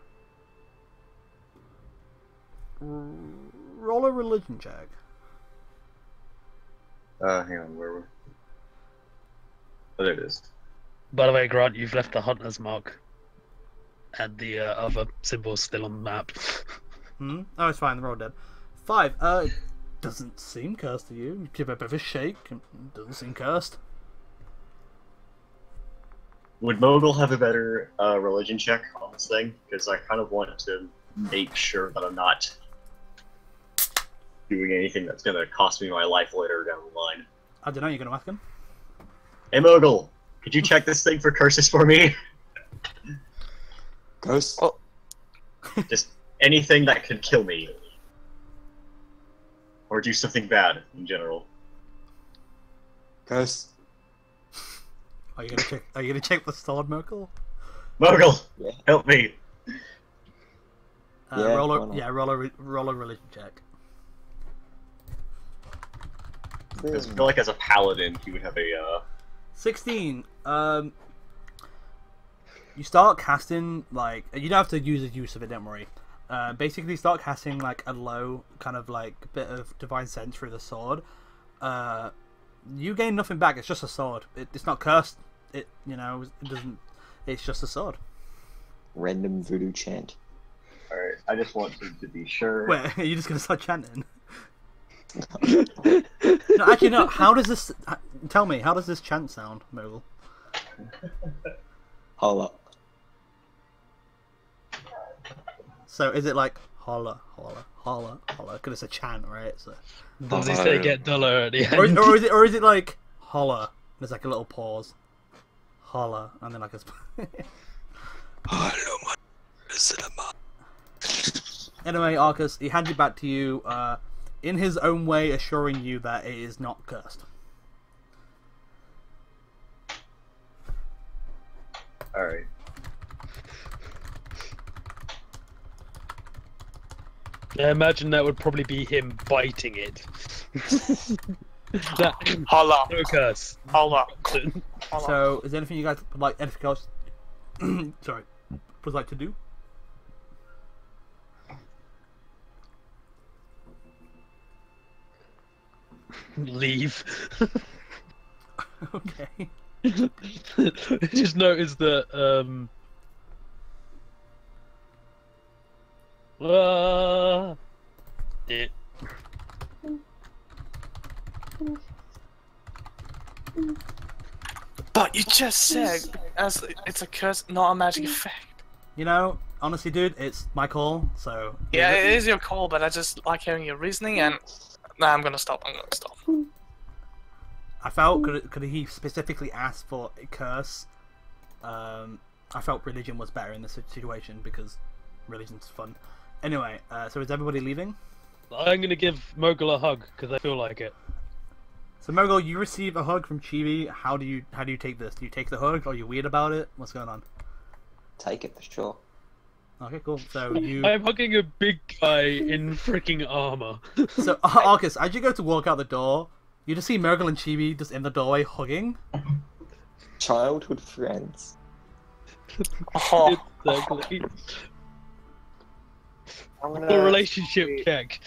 Roll a religion check. Hang on, where were... Oh, there it is. By the way, Grant, you've left the hunter's mark and the other symbols still on the map. Oh, it's fine. They're all dead. 5. It doesn't seem cursed to you. You give it a bit of a shake. It doesn't seem cursed. Would Mogul have a better religion check on this thing? Because I kind of want to make sure that I'm not doing anything that's going to cost me my life later down the line. I don't know. You're going to ask him? Hey, Mogul, could you check this thing for curses for me? Curse? Oh. Just anything that could kill me. Or do something bad, in general. Curse? Are you gonna check the sword, Merkel? Mogul, Yeah. help me. Roll a religion check. Because I feel like as a paladin, he would have a 16. You start casting you don't have to use the use of it. Don't worry. Basically, start casting a low kind of bit of divine sense through the sword. You gain nothing back. It's just a sword. It's not cursed. It doesn't. It's just a sword. Random voodoo chant. Alright, I just want to be sure. Wait, are you just gonna start chanting? No, actually, no. How does this? Tell me, how does this chant sound, Mogul? Holla. So is it holla, holla, holla, holla? Because it's a chant, right? So. Does he say get duller at the end? Or is it holla? There's a little pause. Holla, and then a. Hello, Anyway, Arcus, he hands it back to you, in his own way, assuring you that it is not cursed. Alright. I imagine that would probably be him biting it. Holla. No curse. Holla. So, is there anything you guys would like? Anything else? Sorry, would like to do? Leave. Okay. Just noticed that it. But you just said as it's a curse, not a magic effect. You know, honestly, dude, it's my call. So Yeah, it is your call, but I just like hearing your reasoning, and nah, I'm gonna stop. I felt could he specifically ask for a curse? I felt religion was better in this situation because religion's fun. Anyway, so is everybody leaving? I'm gonna give Mogul a hug because I feel like it. So Mogul, you receive a hug from Chibi. How do you take this? Do you take the hug? Are you weird about it? What's going on? Take it for sure. Okay, cool. So you. I'm hugging a big guy in freaking armor. So Arcus, as you go to walk out the door, you just see Murgle and Chibi just in the doorway hugging. Childhood friends. Oh, Exactly. I'm A gonna relationship check.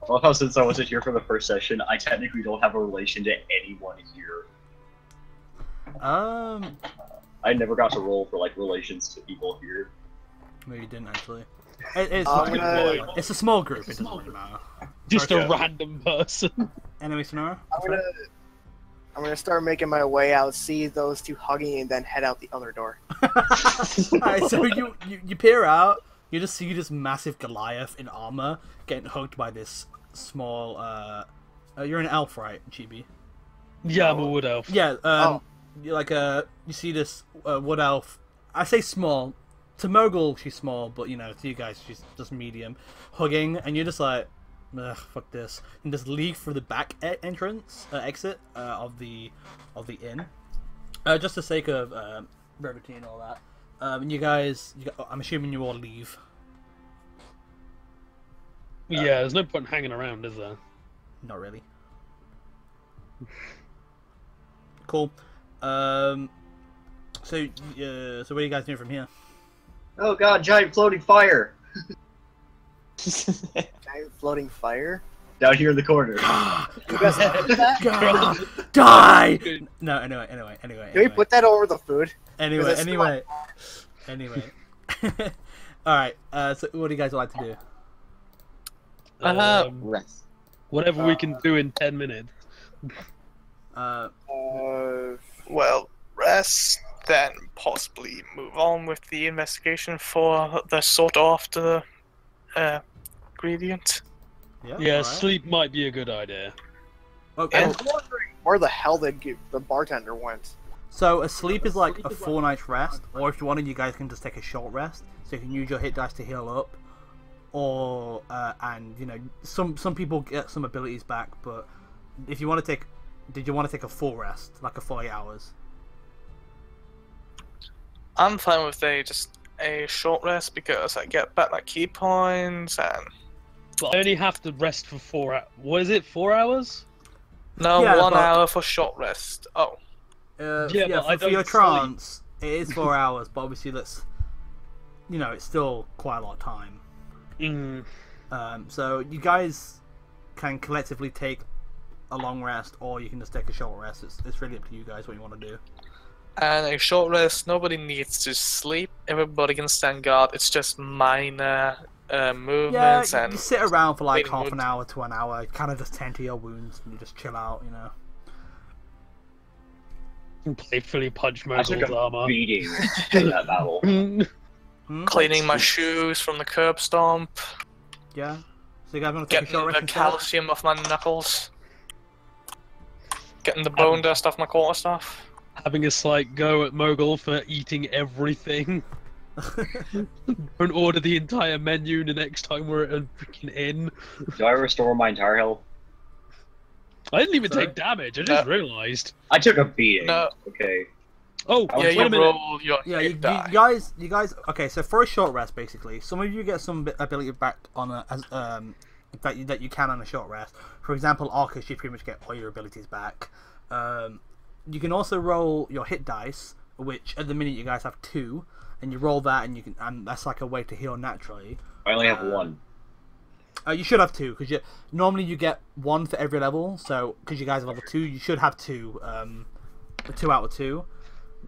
Well, how since I wasn't here for the first session, I technically don't have a relation to anyone here. I never got to roll for like relations to people here. No, you didn't actually. It's I'm fine. gonna- It's a small group. It doesn't really matter. Just Okay. a random person. Anyway, Sonora. I'm gonna start making my way out, see those two hugging, and then head out the other door. Alright, so you peer out. You just see this massive Goliath in armor getting hugged by this small. You're an elf, right, Chibi? Yeah, I'm a wood elf. Yeah. You like you see this wood elf. I say small. To Mogul, she's small, but you know, to you guys, she's just medium. Hugging, and you're just like, ugh, fuck this, and just leave through the back exit of the inn, just for the sake of brevity and all that. And you guys, I'm assuming you all leave. Yeah, there's no point hanging around, is there? Not really. Cool. So what are you guys doing from here? Oh god, giant floating fire! Giant floating fire. Down here in the corner. You guys do that? Die! No, anyway. Can we put that over the food? Anyway. Alright, so what do you guys like to do? Rest. Whatever we can do in 10 minutes. well, rest, then possibly move on with the investigation for the sought after ingredient. Yeah, alright. sleep might be a good idea. Okay. I'm wondering where the hell the bartender went. So a sleep is like a 4 nights rest, or if you wanted, you guys can just take a short rest, so you can use your hit dice to heal up, or and you know some people get some abilities back, but if you want to take, did you want to take a full rest, like a 48 hours? I'm fine with just a short rest because I get back my key points and But I only have to rest for 4 hours. What is it, 4 hours? no, Yeah, 1 but- hour for short rest. Oh, Yeah, but I for your don't trance, it is 4 hours, but obviously that's, you know, it's still quite a lot of time. So you guys can collectively take a long rest, or you can just take a short rest. It's really up to you guys what you want to do. and a short rest. Nobody needs to sleep. Everybody can stand guard. It's just minor Yeah, movements you and sit around for like cleaning half an wounds. hour to an hour, kind of just tend to your wounds, and you just chill out, you know. Playfully punch I took Mogul's a armor. beating in that battle. cleaning my shoes from the curb stomp, Yeah. So you guys want to take a getting short the rest? calcium off my knuckles, getting the bone dust off my quarterstaff. Having a slight go at Mogul for eating everything. Don't order the entire menu the next time we're at a freaking inn. Do I restore my entire health? I didn't even Sorry? take damage, I just realised. I took a beating. No. Okay. Oh, I was Yeah, wait you a minute. roll your Yeah, hit you die. guys. Okay, so for a short rest, basically, some of you get some ability back on that you can on a short rest. For example, Arcus, you pretty much get all your abilities back. You can also roll your hit dice, which at the minute you guys have 2, and you roll that, and that's like a way to heal naturally. I only have 1. You should have 2 because normally you get 1 for every level. So because you guys are level 2, you should have 2. 2 out of 2.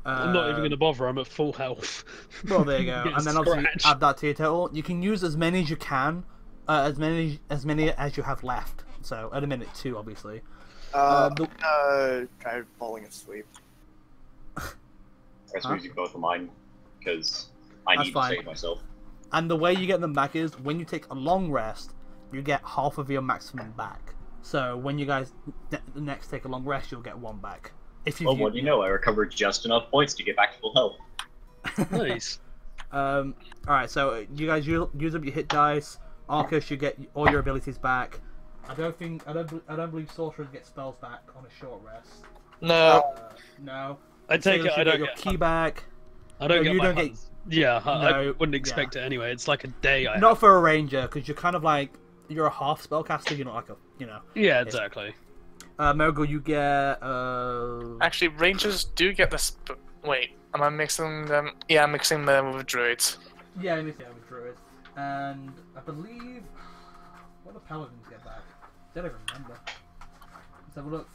I'm not even going to bother, I'm at full health. Well, there you go. Get And then obviously scratched. add that to your total. You can use as many as you can, as many as you have left. So at a minute 2, obviously. Try falling asleep. I was using both of mine because I That's need fine. to save myself. And the way you get them back is when you take a long rest, you get half of your maximum back. So when you guys next take a long rest, you'll get 1 back. If you Well, what do you know? I recovered just enough points to get back to full health. Nice. Alright, so you guys use up your hit dice. Arcus, you get all your abilities back. I don't believe sorcerers get spells back on a short rest. No, No. I take Sailors, it you I don't your get key back. I don't No, get you my don't get. hunts. Yeah, I No, wouldn't expect it anyway. It's like a day. Not for a ranger, because you're kind of like you're a half spellcaster. You're not like a Yeah, exactly. Mogul, you get Actually, rangers do get this. Wait, am I mixing them? Yeah, I'm mixing them with druids. Yeah, let me see. With druid, and I believe what do paladins get back? I don't even remember. Let's have a look.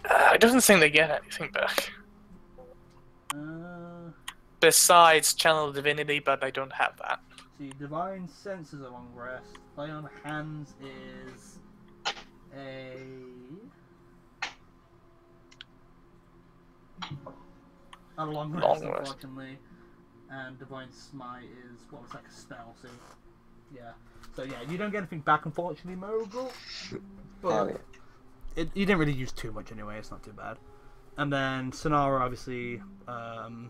I don't think they get anything back. Besides channel divinity, but I don't have that. See, divine sense is a long rest. Lay on hands is a long rest, unfortunately. And divine smite is it's like a spell. So yeah, you don't get anything back, unfortunately, Mogul. But you didn't really use too much anyway. It's not too bad. And then Sonara, obviously. Do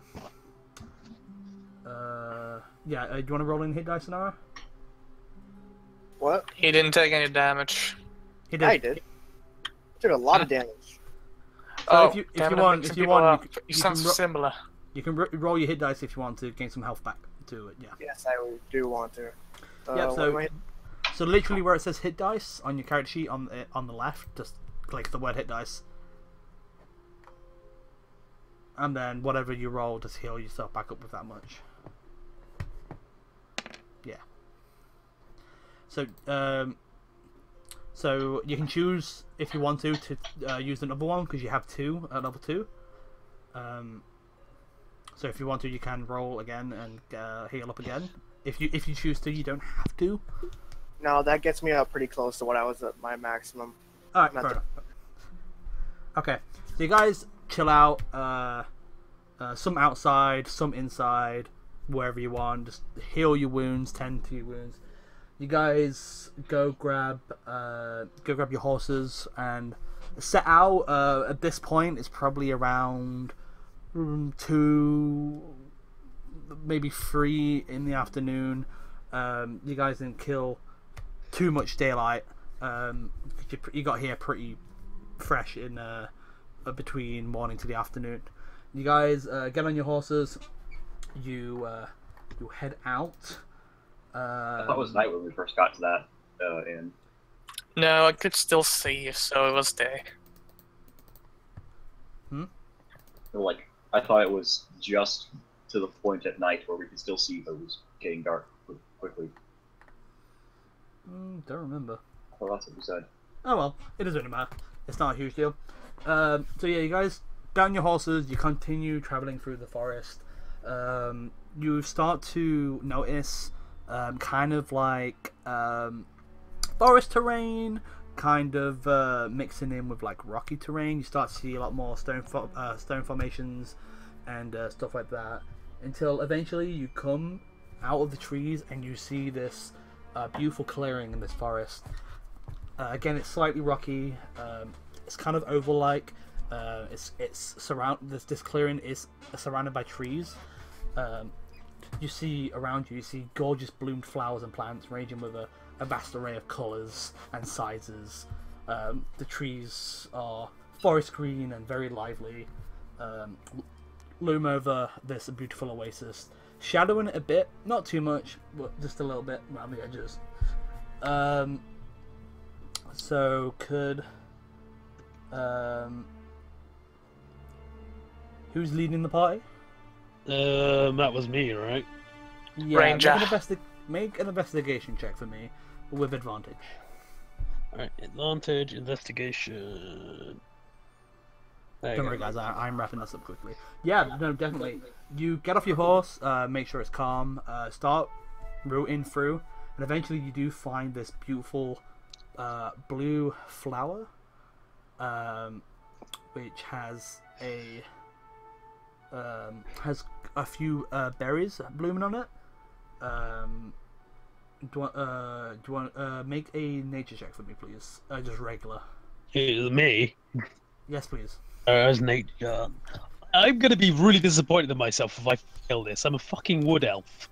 you want to roll in hit dice, Sonara? What? He didn't take any damage. He did. I did. Took a lot of damage. So if you want, you sound similar. You can roll your hit dice if you want to gain some health back to it. Yeah. Yes, I do want to. So literally where it says hit dice on your character sheet on the left, just click the word hit dice, and then whatever you roll, just heal yourself back up with that much. Yeah. So you can choose if you want to use another one because you have two at level 2. So if you want to, you can roll again and heal up again. If you choose to, you don't have to. No, that gets me up pretty close to what I was at my maximum. All right, fair enough. Okay, so you guys chill out. Some outside, some inside, wherever you want. Just heal your wounds, tend to your wounds. You guys go grab your horses and set out. At this point, it's probably around 2, maybe 3 in the afternoon. You guys didn't kill too much daylight. You got here pretty fresh in between morning to the afternoon. You guys get on your horses. You head out. I thought it was night when we first got to that inn. No, I could still see, so it was day. Like, I thought it was just to the point at night where we could still see, but it was getting dark quickly. Don't remember. Well, that's what we said. Oh well, it doesn't matter. It's not a huge deal. So yeah, you guys down your horses. You continue traveling through the forest. You start to notice kind of like forest terrain, kind of mixing in with like rocky terrain. You start to see a lot more stone formations and stuff like that, until eventually you come out of the trees and you see this beautiful clearing in this forest. Again, it's slightly rocky. It's kind of oval-like. This clearing is surrounded by trees. You see around you see gorgeous bloomed flowers and plants ranging with a vast array of colours and sizes. The trees are forest green and very lively. Loom over this beautiful oasis, shadowing it a bit, not too much, but just a little bit around the edges. So could who's leading the party? That was me, right? Yeah, Ranger. Make an investigation check for me with advantage. Alright, advantage, investigation. Don't worry, guys. I'm wrapping this up quickly. Yeah, no, definitely. You get off your horse, make sure it's calm, start rooting through, and eventually you do find this beautiful blue flower, which has a few berries blooming on it. Do you want make a nature check for me, please? Just regular. Me? Yes, please. As nature. I'm gonna be really disappointed in myself if I fail this. I'm a fucking wood elf.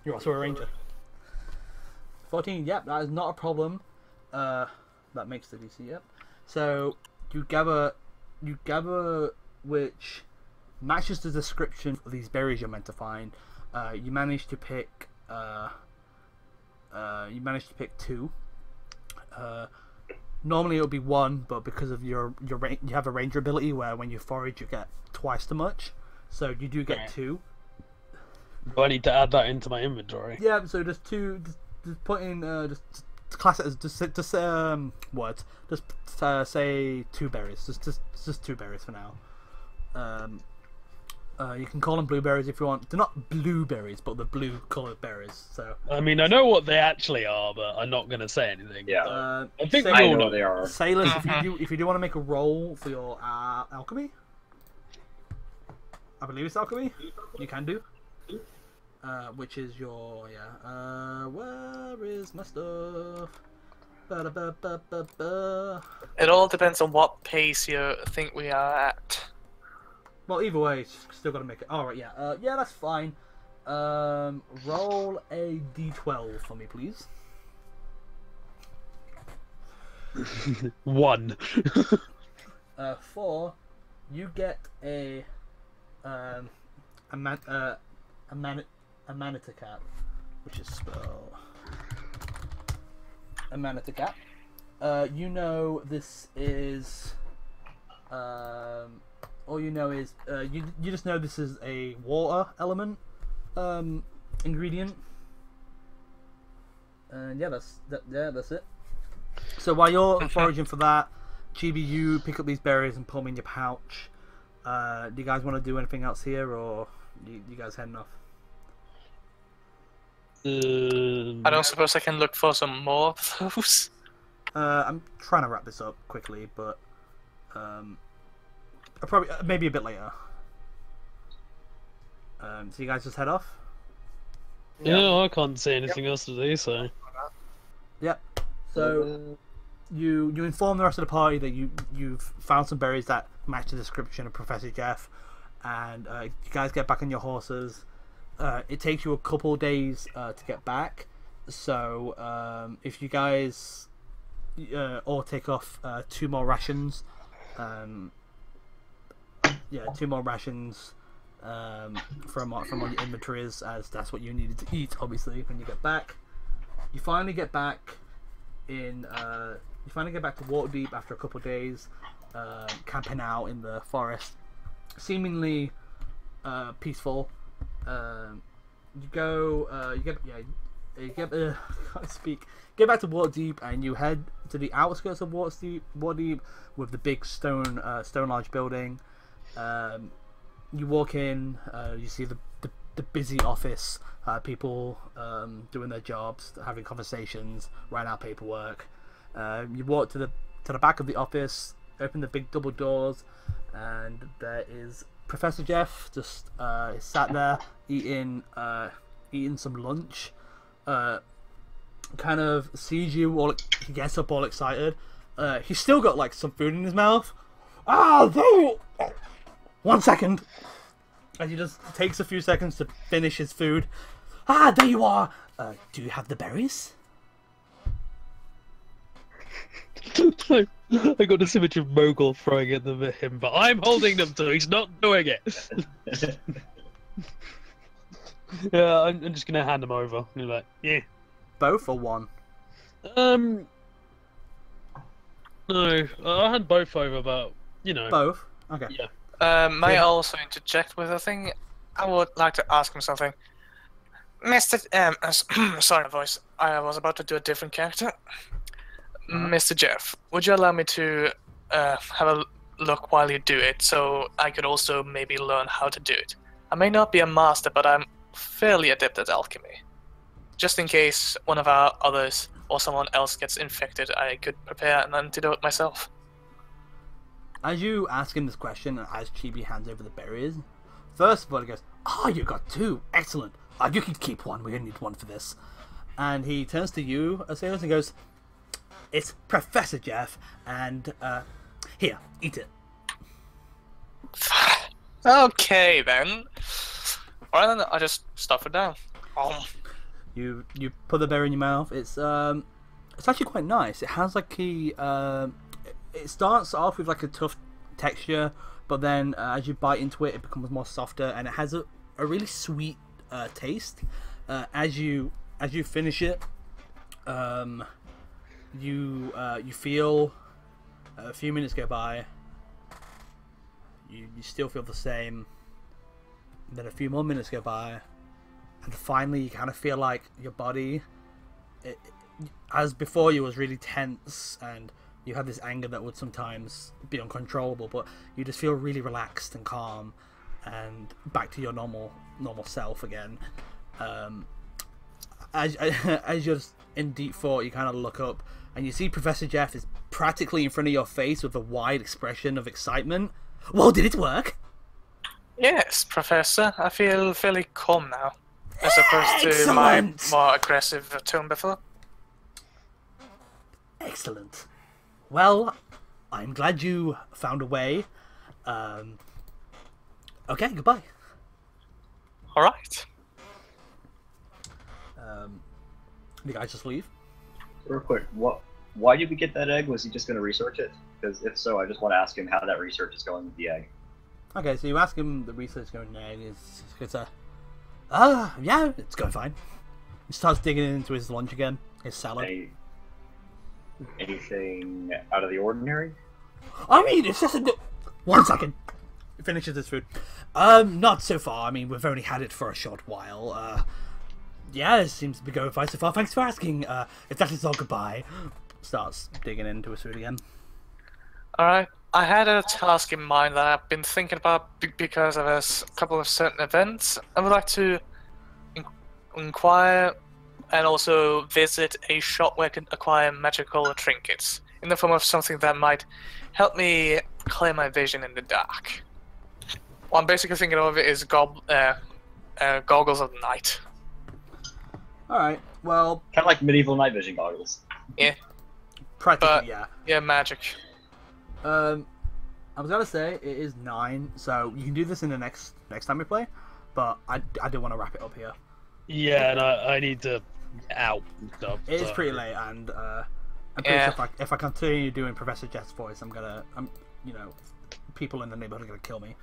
You're also a ranger. 14. Yep, that is not a problem. That makes the DC. Yep. So you gather which matches the description of these berries you're meant to find. You managed to pick. You managed to pick 2. Normally it would be 1, but because of you have a ranger ability where when you forage you get twice the much, so you do get 2. Do I need to add that into my inventory? Yeah, so just 2. Just put in just class it as just words. Just say 2 berries. Just 2 berries for now. You can call them blueberries if you want. They're not blueberries, but the blue coloured berries. So I mean, I know what they actually are, but I'm not going to say anything. Yeah. I think I we all know know. they are. Sailors, if you do want to make a roll for your alchemy, I believe it's alchemy. You can do. Which is your where is my stuff? Ba-da-ba-ba-ba-ba. It all depends on what pace you think we are at. Well, either way, it's still got to make it. All right, yeah, yeah, that's fine. Roll a d12 for me, please. 1. 4. You get a manita cap, which is spell. A manita cap. You know this is. All you know is you just know this is a water element ingredient, and yeah, that's it. So while you're foraging for that, Chibi, you pick up these berries and put them in your pouch. Do you guys want to do anything else here, or you guys heading off? I don't suppose I can look for some more of those. I'm trying to wrap this up quickly, but probably maybe a bit later. So you guys just head off? Yeah, I can't see anything else to do, so. Yep. So you inform the rest of the party that you've found some berries that match the description of Professor Jeff, and you guys get back on your horses. It takes you a couple days to get back, so if you guys all take off 2 more rations, 2 more rations from all your inventories, as that's what you needed to eat, obviously, when you get back. You finally get back to Waterdeep after a couple of days, camping out in the forest, seemingly peaceful. You get back to Waterdeep, and you head to the outskirts of Waterdeep with the big stone large building. You walk in, you see the busy office, people doing their jobs, having conversations, writing out paperwork. You walk to the back of the office, open the big double doors, and there is Professor Jeff just sat there eating some lunch. Kind of sees you all. He gets up all excited. He's still got like some food in his mouth. There. 1 second. And he just takes a few seconds to finish his food. There you are. Do you have the berries? I got this image of Mogul throwing at him, but I'm holding them, so he's not doing it. Yeah, I'm just gonna hand them over. You're like, yeah. Both or one? No, I had both over, but you know. Both. Okay. Yeah. May I also interject with a thing? I would like to ask him something. Mr. Sorry, voice. I was about to do a different character. Mr. Jeff, would you allow me to have a look while you do it, so I could also maybe learn how to do it? I may not be a master, but I'm fairly adept at alchemy. Just in case one of our others or someone else gets infected, I could prepare an antidote myself. As you ask him this question, and as Chibi hands over the berries, first of all he goes, you got 2, excellent. You can keep 1, we only need 1 for this. And he turns to you, Assailus, and goes, it's Professor Jeff, and here, eat it. Okay then. Alright then, I just stuff it down. You put the berry in your mouth. It's actually quite nice. It has like it starts off with like a tough texture, but then as you bite into it, it becomes more softer, and it has a really sweet taste. As you finish it, you feel a few minutes go by. You still feel the same. Then a few more minutes go by, and finally you kind of feel like your body, as before, you was really tense and you had this anger that would sometimes be uncontrollable, but you just feel really relaxed and calm and back to your normal self again. As you're in deep thought, you kind of look up and you see Professor Jeff is practically in front of your face with a wide expression of excitement. Well, did it work? Yes, Professor. I feel fairly calm now, as opposed to Excellent! my more aggressive tone before. Excellent. Well, I'm glad you found a way. Okay, goodbye. Alright. You guys just leave? Real quick, why did we get that egg? Was he just going to research it? Because if so, I just want to ask him how that research is going with the egg. Okay, so you ask him the research going there, and it's yeah, it's going fine. He starts digging into his lunch again, his salad. Anything out of the ordinary? I mean, it's just a... 1 second. He finishes his food. Not so far. I mean, we've only had it for a short while. Yeah, it seems to be going fine so far. Thanks for asking. If that is all, goodbye. Starts digging into his food again. Alright. I had a task in mind that I've been thinking about because of a couple of certain events. I would like to inquire and also visit a shop where I can acquire magical trinkets in the form of something that might help me clear my vision in the dark. What I'm basically thinking of is goggles of the night. Alright, well... Kind of like medieval night vision goggles. Yeah. Practically, yeah. Yeah, magic. I was gonna say, it is 9, so you can do this in the next time we play, but I do want to wrap it up here. Yeah, and I need to out. It is pretty late, and I'm pretty sure if I continue doing Professor Jeff's voice, you know, people in the neighborhood are gonna kill me.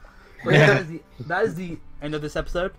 But yeah, that is the end of this episode.